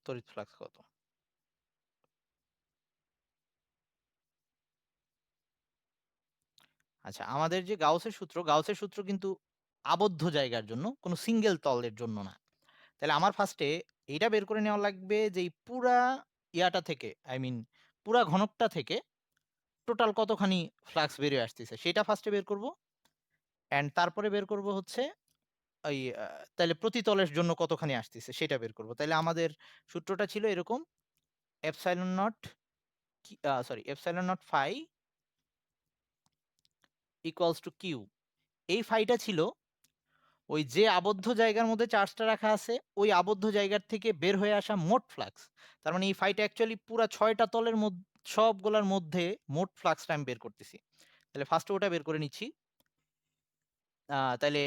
তড়িৎ ফ্লাক্স কত। আচ্ছা, আমাদের যে গাউসের সূত্র কিন্তু আবদ্ধ জায়গার জন্য, কোনো সিঙ্গেল তলের জন্য না। তাহলে আমার ফার্স্টে এইটা বের করে নেওয়া লাগবে যে এই পুরা ইয়াটা থেকে, আই মিন পুরা ঘনকটা থেকে টোটাল কতখানি ফ্লাক্স বেরিয়ে আসতেছে সেটা ফার্স্টে বের করব, এন্ড তারপরে বের করব হচ্ছে ওই তাহলে প্রতি তলের জন্য কতখানি আসতেছে সেটা বের করব। তাহলে আমাদের সূত্রটা ছিল এরকম, epsilon nought, sorry epsilon nought phi equals to Q. এই ফাইটা ছিল ওই যে আবদ্ধ জায়গার মধ্যে চার্জটা রাখা আছে ওই আবদ্ধ জায়গার থেকে বের হয়ে আসা মোট ফ্লাক্স। তার মানে এই ফাইটা অ্যাকচুয়ালি পুরা 6টা তলের মধ্যে সবগুলোর মধ্যে মোট ফ্লাক্সটা আমি বের করতেছি। তাহলে ফার্স্টে ওটা বের করে নিচ্ছি। তাইলে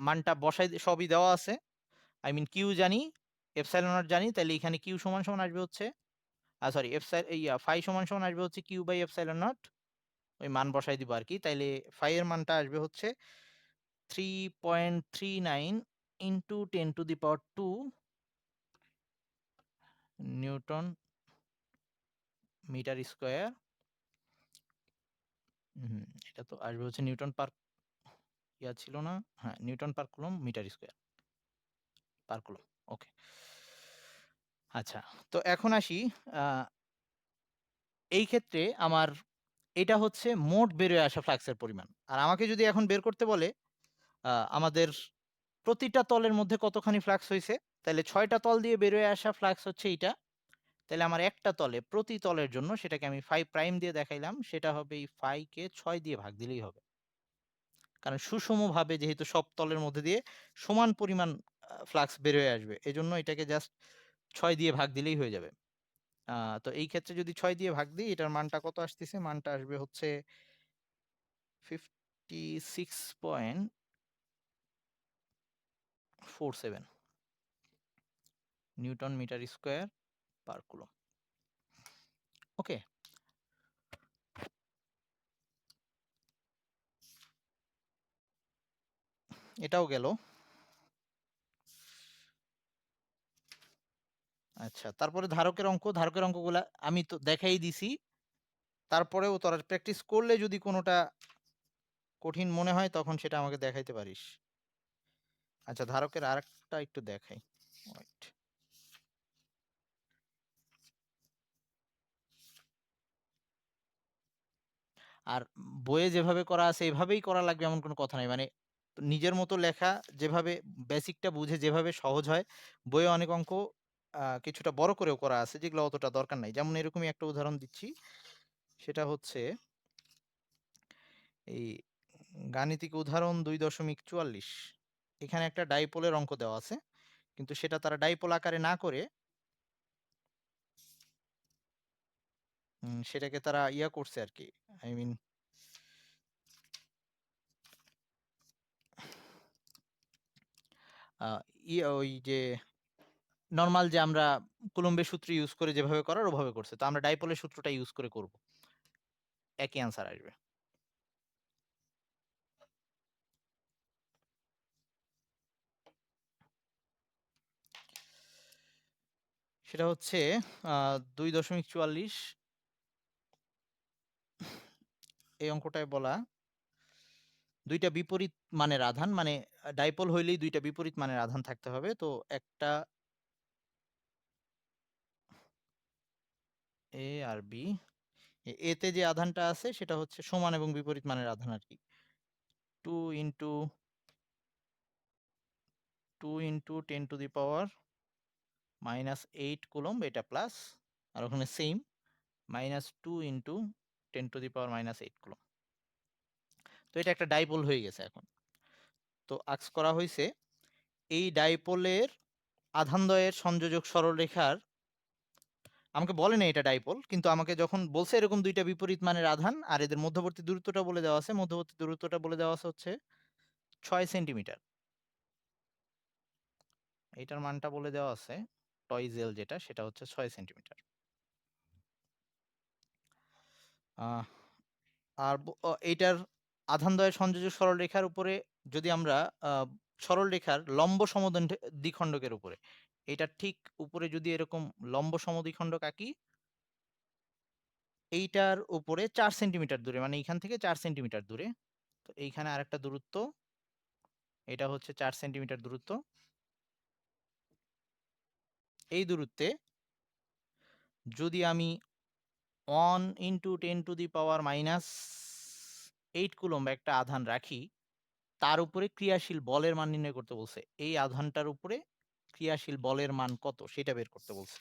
মানটা বসাই সবই দেওয়া আছে, আই মিন কিউ জানি, এপসাইলন নট জানি, তাহলে এখানে কিউ সমান সমান আসবে হচ্ছে, সরি ফাই সমান সমান আসবে হচ্ছে Q/এপসাইলন নট, ওই মান বসাই দিব আর কি। তাইলে ফাই এর মানটা আসবে হচ্ছে 3.39 ইন্টু 10⁻²² নিউটন মিটার স্কোয়ার। এটা তো আসবে হচ্ছে নিউটন পার, ইয়া ছিল না, হ্যাঁ newton per coulomb metre square per coulomb. Okay, আচ্ছা, তো এখন আসি, আহ, এই ক্ষেত্রে আমার এটা হচ্ছে মোট বেরোয় আসা ফ্লাক্সের পরিমাণ। আর আমাকে যদি এখন বের করতে বলে আমাদের প্রতিটা তলের মধ্যে কতখানি ফ্লাক্স হইছে, তাহলে 6টা তল দিয়ে বেরোয় আসা ফ্লাক্স হচ্ছে এইটা। তাহলে আমার একটা তলে, প্রতি তলের জন্য, সেটাকে আমি ফাই প্রাইম দিয়ে দেখাইলাম, সেটা হবে এই ফাই কে 6 দিয়ে ভাগ দিলেই হবে। কারণ সুষমভাবে যেহেতু সব তলের মধ্যে দিয়ে সমান পরিমাণ ফ্লাক্স বের হয়ে আসবে, এজন্য এটাকে জাস্ট 6 দিয়ে ভাগ দিলেই হয়ে যাবে। তো এই ক্ষেত্রে যদি 6 দিয়ে ভাগ দিই, এটার মানটা কত আসতেছে, মানটা আসবে হচ্ছে 26.47 newton metre square per coulomb. Okay, এটাও গেল। আচ্ছা, তারপরে ধারকের অঙ্কগুলা আমি তো দেখাই দিছি, তারপরেও তোরা প্র্যাকটিস করলে যদি কোনোটা কঠিন মনে হয় তখন সেটা আমাকে দেখাইতে পারিস। আচ্ছা, ধারকের আরেকটা একটু দেখাই। Wait. আর বইয়ে যেভাবে করা আছে এভাবেই করা লাগবে এমন কোনো কথা নাই, মানে নিজের মতো লেখা, যেভাবে বেসিকটা বুঝে যেভাবে সহজ হয়। বইয়ে অনেক অঙ্ক কিছুটা বড় করেও করা আছে, যেগুলো অতটা দরকার নাই। যেমন এরকমই একটা উদাহরণ দিচ্ছি, সেটা হচ্ছে এই গাণিতিক উদাহরণ 2.44। এখানে একটা ডাইপোলের অঙ্ক দেওয়া আছে, কিন্তু সেটা তারা ডাইপোল আকারে না করে সেটাকে তারা ইয়া করছে আর কি, আই মিন ওই যে নরমাল যে আমরা কুলম্বের সূত্র ইউজ করে যেভাবে করার ওভাবে করছে, তো আমরা ডাইপোলের সূত্রটা ইউজ করে করব, একই অ্যান্সার আসবে। সেটা হচ্ছে 2.44। এই অঙ্কটায় বলা দুইটা বিপরীত মানের আধান, মানে ডাইপোল হইলেই দুইটা বিপরীত মানের আধান থাকতে হবে। তো একটা এ আর বি, এতে যে আধানটা আছে সেটা হচ্ছে সমান এবং বিপরীত মানের আধান আর কি। 2 × 10⁻⁻8 কুলম্ব, এটা প্লাস, আর ওখানে সেম -2 × 10⁻⁻8 কুলম্ব। তো এটা একটা ডাইপোল হয়ে গেছে এখন। তো আস্ক করা হয়েছে এই ডাইপোলের আধানদ্বয়ের সংযোজক সরলরেখার, আমাকে বলে না এটা ডাইপোল, কিন্তু আমাকে যখন বলছে এরকম দুইটা বিপরীত মানের আধান আর এদের মধ্যবর্তী দূরত্বটা বলে দেওয়া আছে, মধ্যবর্তী দূরত্বটা বলে দেওয়া আছে হচ্ছে 6 সেন্টিমিটার। এইটার মানটা বলে দেওয়া আছে টয়জেল যেটা, সেটা হচ্ছে 6 সেন্টিমিটার। আর এইটার আধানদ্বয়ের সংযোজক সরলরেখার উপরে যদি আমরা সরলরেখার লম্ব দ্বিখণ্ডকের উপরে, এটার ঠিক উপরে যদি এরকম লম্ব সমদ্বিখণ্ডক আঁকি, এইটার উপরে 4 সেন্টিমিটার দূরে, মানে এইখান থেকে 4 সেন্টিমিটার দূরে, তো এইখানে আরেকটা দূরত্ব, এটা হচ্ছে 4 সেন্টিমিটার দূরত্ব। এই দূরত্বে যদি আমি 1 × 10⁻⁻8 কুলম্ব একটা আধান রাখি, তার উপরে ক্রিয়াশীল বলের মান নির্ণয় করতে বলছে। এই আধানটার উপরে ক্রিয়াশীল বলের মান কত সেটা বের করতে বলছে।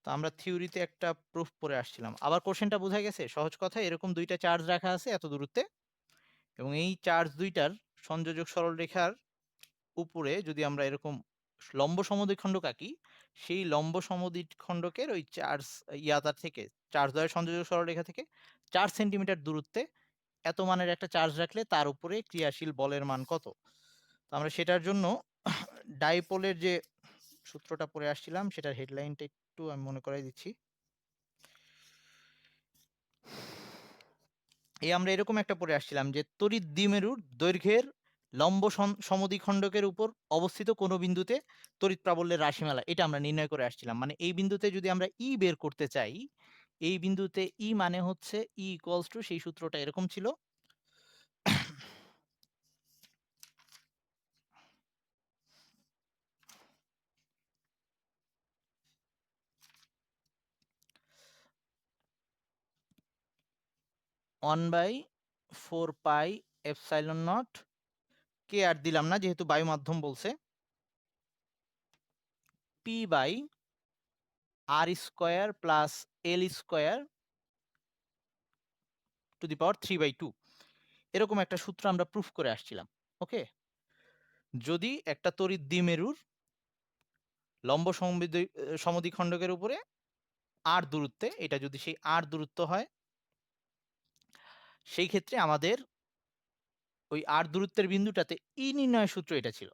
তো আমরা থিওরিতে একটা প্রুফ পড়ে আসছিলাম। আবার কোশ্চেনটা বোঝা গেছে? সহজ কথা, এরকম দুইটা চার্জ রাখা আছে এত দূরত্বে, এবং এই চার্জ দুইটার সংযোজক সরলরেখার উপরে যদি আমরা এরকম লম্ব সমদ্বিখণ্ডক আঁকি, সেই লম্ব সমদ্বিখণ্ডকের ওই চার্জ ইয়াতার থেকে, চার্জ দ্বয়ের সংযোজক সরলরেখা থেকে 4 সেন্টিমিটার দূরত্বে এত মানের একটা চার্জ রাখলে তার উপরে ক্রিয়াশীল বলের মান কত। তো আমরা সেটার জন্য ডাইপোলের যে সূত্রটা পড়ে আসছিলাম সেটার হেডলাইনটা একটু আমি মনে করাই দিচ্ছি। এই আমরা এরকম একটা পড়ে আসছিলাম যে তড়িৎ দ্বিমেরুর দৈর্ঘ্যের লম্ব সমদ্বিখণ্ডকের উপর অবস্থিত কোনো বিন্দুতে তড়িৎ প্রাবল্যের রাশিমালা, এটা আমরা নির্ণয় করে আসছিলাম। মানে এই বিন্দুতে যদি আমরা ই বের করতে চাই, এই বিন্দুতে ই মানে হচ্ছে ই ইকুয়ালস টু, সেই সূত্রটা এরকম ছিল, 1/4πε0, কে আর দিলাম না যেহেতু বায়ু মাধ্যম বলছে, p/r² plus l² two the পাওয়ার 3/2, এরকম একটা সূত্র আমরা প্রুফ করে আসছিলাম। ওকে, যদি একটা তড়িৎ দ্বিমেরুর লম্ব সমদ্বিখণ্ডকের উপরে আর দূরত্বে, এটা যদি সেই আর দূরত্ব হয়, সেই ক্ষেত্রে আমাদের ওই r দূরত্বের বিন্দুটাতে E নির্ণয়ের সূত্র এটা ছিল।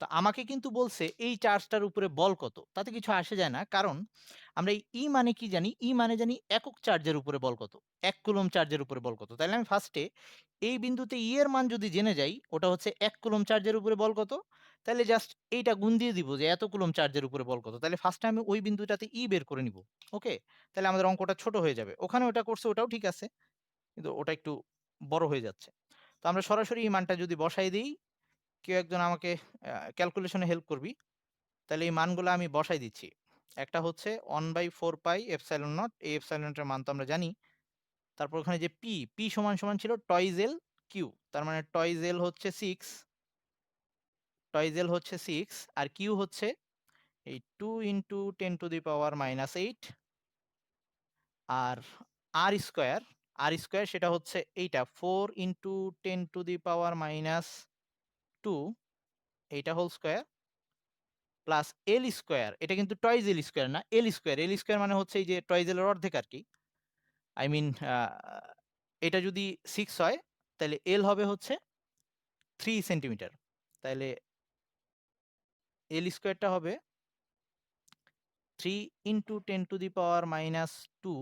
তো আমাকে কিন্তু বলছে এই চার্জটার উপরে বল কত? তাতে কিছু আসে যায় না। কারণ আমরা এই E মানে কি জানি? E মানে জানি একক চার্জের উপরে বল কত? ১ কুলম্ব চার্জের উপরে বল কত? তাইলে আমি ফার্স্টে এই বিন্দুতে E এর মান যদি জেনে যাই, ওটা হচ্ছে ১ কুলম্ব চার্জের উপরে বল কত? তাইলে জাস্ট এইটা গুণ দিয়ে দিব যে এত কুলম্ব চার্জের উপরে বল কত? তাইলে ফার্স্টে আমি ওই বিন্দুটাতে E বের করে নিব। ওকে? তাইলে আমাদের অঙ্কটা ছোট হয়ে যাবে। ওখানে ওটা করছে ওটাও ঠিক আছে। কিন্তু ওটা একটু বড় হয়ে যাচ্ছে। তো আমরা সরাসরি এই মানটা যদি বসাই দেই, কেউ একজন আমাকে ক্যালকুলেশনে হেল্প করবি। তাহলে এই মানগুলো আমি বসাই দিচ্ছি। একটা হচ্ছে 1/4 পাই এপসাইলন নট, এই এপসাইলনটার মান তো আমরা জানি। তারপর ওখানে যে পি সমান ছিল টয়েস এল কিউ, তার মানে টয়েস এল হচ্ছে 6 আর কিউ হচ্ছে এই 2 ইন্টু 10⁻⁻8 আর আর স্কোয়ার সেটা হচ্ছে এইটা 4 ইন্টু 10⁻⁻2 এইটা whole square plus L square, এটা কিন্তু টয়েস এল স্কোয়ার না, এল স্কোয়ার মানে হচ্ছে এই যে টয়েস এল এর অর্ধেক আর কি। আই মিন এটা যদি 6 হয় তাহলে এল হবে হচ্ছে 3 সেন্টিমিটার। তাহলে এল স্কোয়ারটা হবে 3 ইন্টু 10⁻⁻2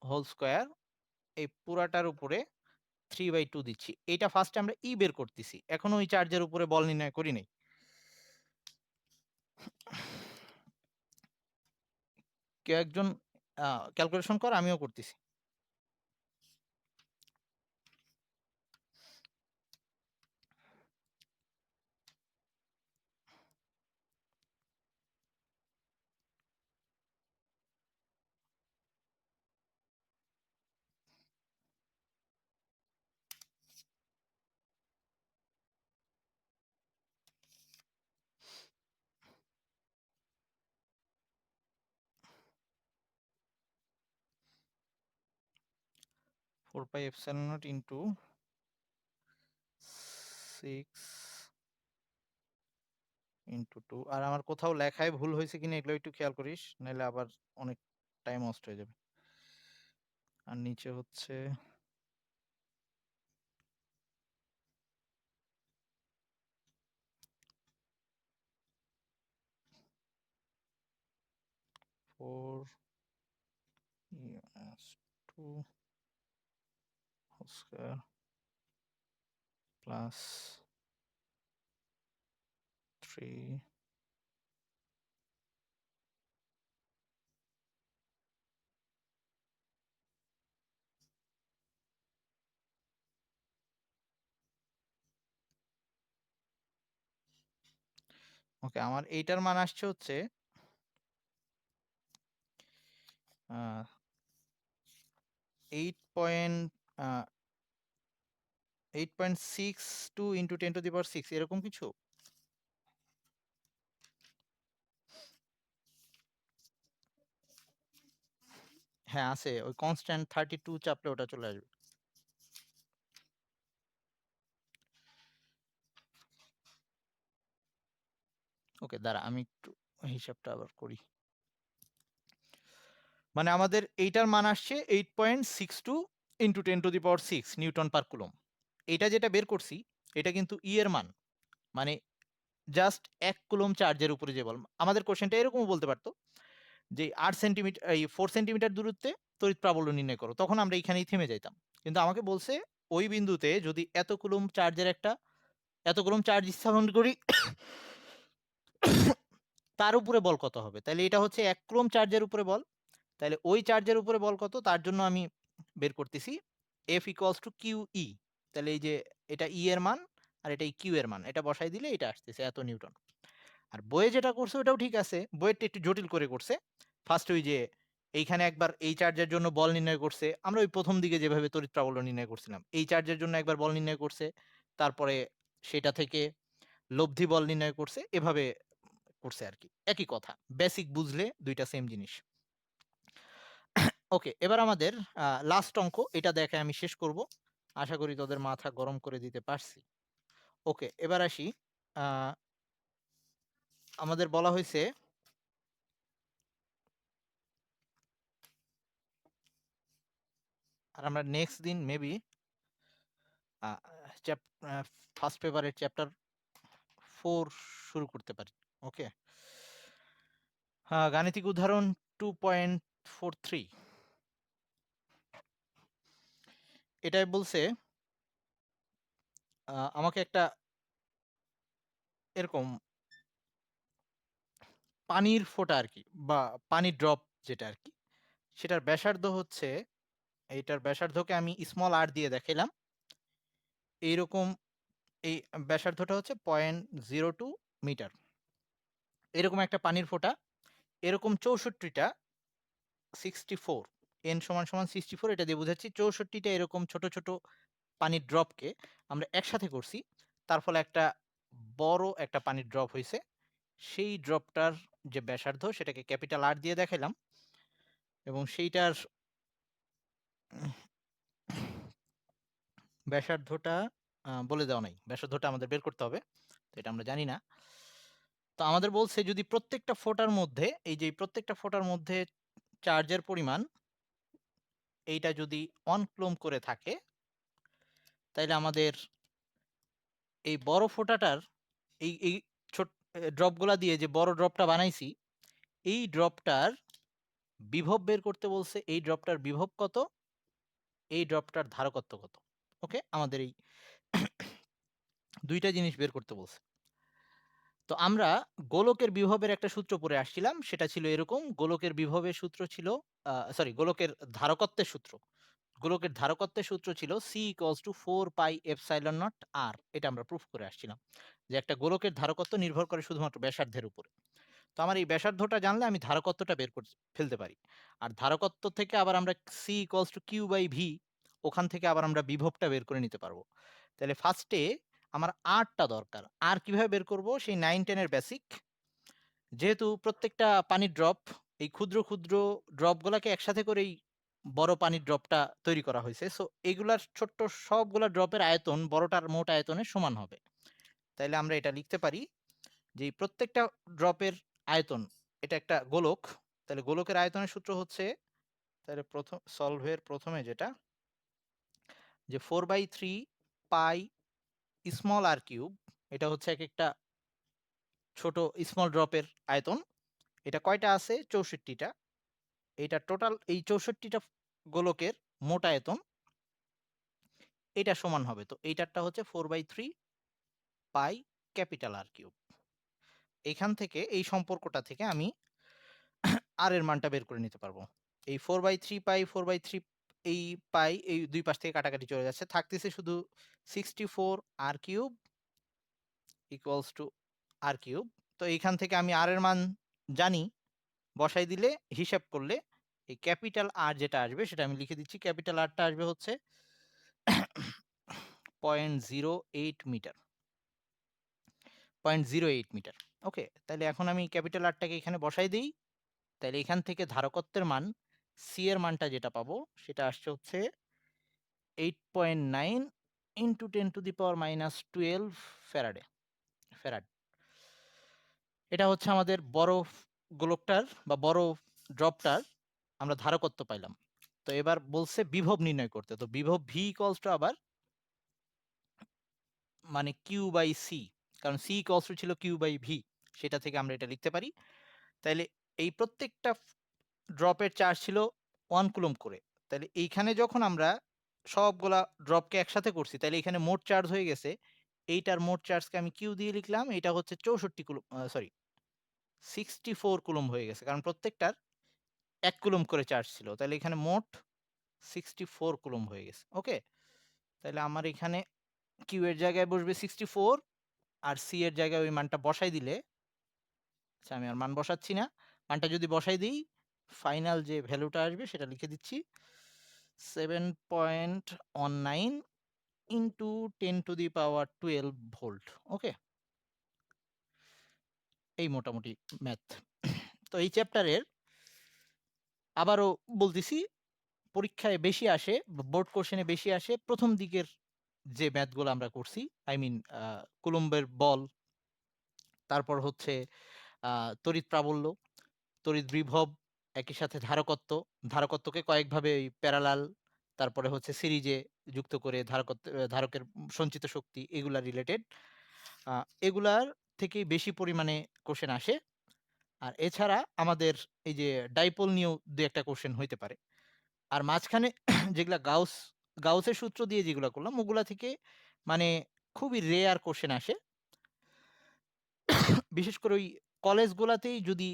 হোল স্কোয়ার, এই পুরাটার উপরে 3/2 দিচ্ছি। এটা ফার্স্টে আমরা ই বের করতেছি, এখনো ওই চার্জের উপরে বল নির্ণয় করি নাই। কেউ একজন ক্যালকুলেশন কর, আমিও করতেছি। Four pi epsilon not into 6 × 2। আর আমার কোথাও লেখায় ভুল হয়েছে কিনা এগুলো একটু খেয়াল করিস, নাহলে আবার অনেক টাইম নষ্ট হয়ে যাবে। আর নিচে হচ্ছে 4 2 হোল স্কয়ার প্লাস 3। ওকে, আমার এইটার মান আসছে হচ্ছে 8.62 ইন্টু 10⁻6 এরকম কিছু। হ্যাঁ আছে, ওই কনস্ট্যান্ট 32 চাপলে ওটা চলে আসবে। ওকে দাঁড়া, আমি একটু হিসাবটা আবার করি। মানে আমাদের এইটার মান আসছে 8.62 ইন্টু 10⁻6 নিউটন পার কুলম। এটা যেটা বের করছি এটা কিন্তু ই এর মান, মানে জাস্ট 1 কুলম চার্জের উপরে যে বল। আমাদের কোশ্চেনটা এরকমও বলতে পারতো যে 8 সেন্টিমিটার এই 4 সেন্টিমিটার দূরত্বে তড়িৎ প্রাবল্য নির্ণয় করো, তখন আমরা এখানেই থেমে যাইতাম। কিন্তু আমাকে বলছে ওই বিন্দুতে যদি এত কুলম চার্জ স্থাপন করি তার উপরে বল কত হবে। তাহলে এটা হচ্ছে 1 কুলম চার্জের উপরে বল, তাহলে ওই চার্জের উপরে বল কত তার জন্য আমি বের করতেছি F equals to Q E. তাহলে এই যে এটা ই এর মান আর এটা কিউ এর মান, এটা বসাই দিলে এটা আসতেছে এত নিউটন। আর বইয়ে যেটা করছে ওটাও ঠিক আছে, বইয়েরটা একটু জটিল করে করছে। ফার্স্ট ওই যে এইখানে একবার এই চার্জের জন্য বল নির্ণয় করছে, আমরা ওই প্রথম দিকে যেভাবে তড়িৎ প্রাবল্য নির্ণয় করছিলাম, এই চার্জের জন্য একবার বল নির্ণয় করছে, তারপরে সেটা থেকে লব্ধি বল নির্ণয় করছে, এভাবে করছে আর কি। একই কথা, বেসিক বুঝলে দুইটা সেম জিনিস। ওকে, এবার আমাদের লাস্ট অঙ্ক, এটা দেখে আমি শেষ করব। আশা করি তোদের মাথা গরম করে দিতে পারছি। ওকে, এবার আসি। আমাদের বলা হয়েছে আর আমরা নেক্সট দিন মেবি ফার্স্ট পেপারের চ্যাপ্টার 4 শুরু করতে পারি। ওকে, গাণিতিক উদাহরণ 2.43। এটাই বলছে আমাকে একটা এরকম পানির ফোঁটা আর কি, বা পানির ড্রপ যেটা আর কি, সেটার ব্যাসার্ধ হচ্ছে, এইটার ব্যাসার্ধকে আমি স্মল আর দিয়ে দেখাইলাম। এইরকম এই ব্যাসার্ধটা হচ্ছে 0.02 মিটার। এরকম একটা পানির ফোঁটা, এরকম 64টা, 64, n সমান সমান 64, এটা দিয়ে বুঝাচ্ছি 64টা এরকম ছোট ছোট পানির ড্রপকে আমরা একসাথে করছি, তার ফলে একটা বড় একটা পানির ড্রপ হয়েছে। সেই ড্রপটার যে ব্যাসার্ধ সেটাকে ক্যাপিটাল আর দিয়ে দেখাইলাম, এবং সেইটার ব্যাসার্ধটা বলে দেওয়া নাই, ব্যাসার্ধটা আমাদের বের করতে হবে, তো এটা আমরা জানি না। তো আমাদের বলছে যদি প্রত্যেকটা ফোঁটার মধ্যে, এই যে প্রত্যেকটা ফোঁটার মধ্যে চার্জের পরিমাণ এইটা যদি 1 কুলম্ব করে থাকে, তাইলে আমাদের এই বড় ফোঁটাটার এই ছোট ড্রপগুলা দিয়ে যে বড় ড্রপটা বানাইছি, এই ড্রপটার বিভব বের করতে বলছে। এই ড্রপটার বিভব কত, এই ড্রপটার ধারকত্ব কত। ওকে, আমাদের এই দুইটা জিনিস বের করতে বলছে। তো আমরা গোলকের বিভবের একটা সূত্র পড়ে আসছিলাম, সেটা ছিল এরকম। গোলকের বিভবের সূত্র ছিল, সরি, গোলকের ধারকত্বের সূত্র, গোলকের ধারকত্বের সূত্র ছিল সি ইকুয়ালস টু 4πε0r। এটা আমরা প্রুফ করে আসছিলাম যে একটা গোলকের ধারকত্ব নির্ভর করে শুধুমাত্র ব্যাসার্ধের উপরে। তো আমার এই ব্যাসার্ধটা জানলে আমি ধারকত্বটা বের করে ফেলতে পারি। আর ধারকত্ব থেকে আবার আমরা C equals to Q by V, ওখান থেকে আবার আমরা বিভবটা বের করে নিতে পারবো। তাহলে ফার্স্টে আমার আরটা দরকার। আর কিভাবে বের করব, সেই 9-10 এর বেসিক। যেহেতু প্রত্যেকটা পানির ড্রপ, এই ক্ষুদ্র ক্ষুদ্র ড্রপগুলোকে একসাথে করেই বড় পানির ড্রপটা তৈরি করা হয়েছে, সো এগুলার ছোট্ট সবগুলা ড্রপের আয়তন বড়টার মোট আয়তনের সমান হবে। তাইলে আমরা এটা লিখতে পারি যে এই প্রত্যেকটা ড্রপের আয়তন, এটা একটা গোলক, তাহলে গোলকের আয়তনের সূত্র হচ্ছে, তাহলে প্রথম সলভের প্রথমে যেটা, যে 4/3 পাই স্মল আর কিউব, এটা হচ্ছে এক একটা ছোট স্মল ড্রপের আয়তন। এটা কয়টা আছে, 64টা। এটা টোটাল এই 64টা গোলকের মোট আয়তন, এটা সমান হবে। তো এইটারটা হচ্ছে 4/3 পাই ক্যাপিটাল আর কিউব। এখান থেকে এই সম্পর্কটা থেকে আমি আর এর মানটা বের করে নিতে পারবো। এই 4/3 পাই 4/3, এই পাই এই দুই পাশ থেকে কাটাকাটি চলে যাচ্ছে, থাকতেছে শুধু 64 r cube equals to r cube. তো এইখান থেকে আমি আর এর মান জানি, বসাই দিলে হিসাব করলে এই ক্যাপিটাল আর যেটা আসবে সেটা আমি লিখে দিচ্ছি। ক্যাপিটাল আরটা আসবে হচ্ছে 0.08 মিটার, 0.08 মিটার। ওকে, তাহলে এখন আমি ক্যাপিটাল আরটাকে এখানে বসাই দিই। তাহলে এখান থেকে ধারকত্বের মান, সি এর মানটা যেটা পাবো সেটা আসছে হচ্ছে 8.9 ইন্টু 10⁻⁻12 ফ্যারাডে, ফ্যারাড। এটা হচ্ছে আমাদের বড় গোলকটার বা বড় ড্রপটার আমরা ধারকত্ব পাইলাম। তো এবার বলছে বিভব নির্ণয় করতে। তো বিভব ভি ইকুয়ালস টু আবার মানে কিউ বাই সি, কারণ সি ইকুয়ালস টু ছিল কিউ বাই ভি, সেটা থেকে আমরা এটা লিখতে পারি। তাইলে এই প্রত্যেকটা ড্রপের চার্জ ছিল 1 কুলম্ব করে। তাহলে এইখানে যখন আমরা সবগুলা ড্রপকে একসাথে করছি, তাহলে এখানে মোট চার্জ হয়ে গেছে, এইটার মোট চার্জকে আমি কিউ দিয়ে লিখলাম, এটা হচ্ছে 64 কুলম্ব, সরি 64 কুলম্ব হয়ে গেছে, কারণ প্রত্যেকটার 1 কুলম্ব করে চার্জ ছিল। তাহলে এখানে মোট 64 কুলম্ব হয়ে গেছে। ওকে, তাহলে আমার এখানে কিউ এর জায়গায় বসবে 64, আর সি এর জায়গায় ওই মানটা বসাই দিলে, আচ্ছা আমি আর মান বসাচ্ছি না, মানটা যদি বসাই দিই ফাইনাল যে ভ্যালুটা আসবে সেটা লিখে দিচ্ছি, 7.19 ইন্টু 10⁻12 ভোল্ট। ওকে, এই মোটামুটি ম্যাথ। তো এই চ্যাপ্টারের আবারও বলতেছি, পরীক্ষায় বেশি আসে, বোর্ড কোশ্চেনে বেশি আসে প্রথম দিকের যে ম্যাথগুলো আমরা করছি, আই মিন কুলম্বের বল, তারপর হচ্ছে তড়িৎ প্রাবল্য, তড়িৎ বিভব, একই সাথে ধারকত্ব, ধারকত্বকে কয়েকভাবে প্যারালাল তারপরে হচ্ছে সিরিজে যুক্ত করে ধারকের সঞ্চিত শক্তি এগুলা রিলেটেড। আ এগুলার থেকেই বেশি পরিমাণে কোয়েশ্চেন আসে। আর এছাড়া আমাদের এই যে ডাইপোল নিয়েও ২-১ টা কোয়েশ্চেন হইতে পারে। আর মাঝখানে যেগুলা গাউসের সূত্র দিয়ে যেগুলা করলাম ওগুলা থেকে মানে খুবই রেয়ার কোয়েশ্চেন আসে। বিশেষ করে ওই কলেজগুলাতেই যদি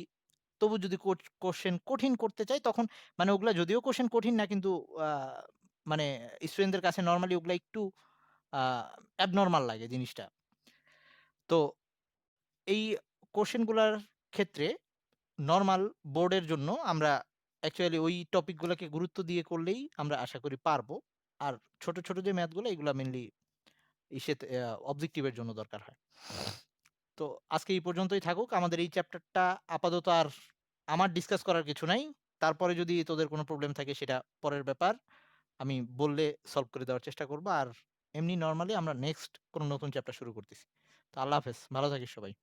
তবু যদি কোয়েশ্চেন কঠিন করতে চাই তখন মানে ওগুলা যদিও কোয়েশ্চেন কঠিন না কিন্তু আ মানে স্টুডেন্টদের কাছে নরমালি ওগুলা একটু আ অ্যাবনরমাল লাগে জিনিসটা। তো এই কোয়েশ্চেন গুলার ক্ষেত্রে নরমাল বোর্ডের জন্য আমরা অ্যাকচুয়ালি ওই টপিক গুলাকে গুরুত্ব দিয়ে করলেই আমরা আশা করি পারবো। আর ছোট, ছোট যে ম্যাথ গুলা এগুলা মেইনলি ইসেতে অবজেক্টিভ এর জন্য দরকার হয়। তো আজকে এই পর্যন্তই থাকুক। আমাদের এই চ্যাপ্টারটা আপাতত আর আমার ডিসকাস করার কিছু নাই। তারপরে যদি তোদের কোনো প্রবলেম থাকে সেটা পরের ব্যাপার। আমি বললে সলভ করে দেওয়ার চেষ্টা করব। আর এমনি নরমালি আমরা নেক্সট কোনো নতুন চ্যাপ্টার শুরু করতেছি। তো আল্লাহ হাফেজ। ভালো থাকিস সবাই।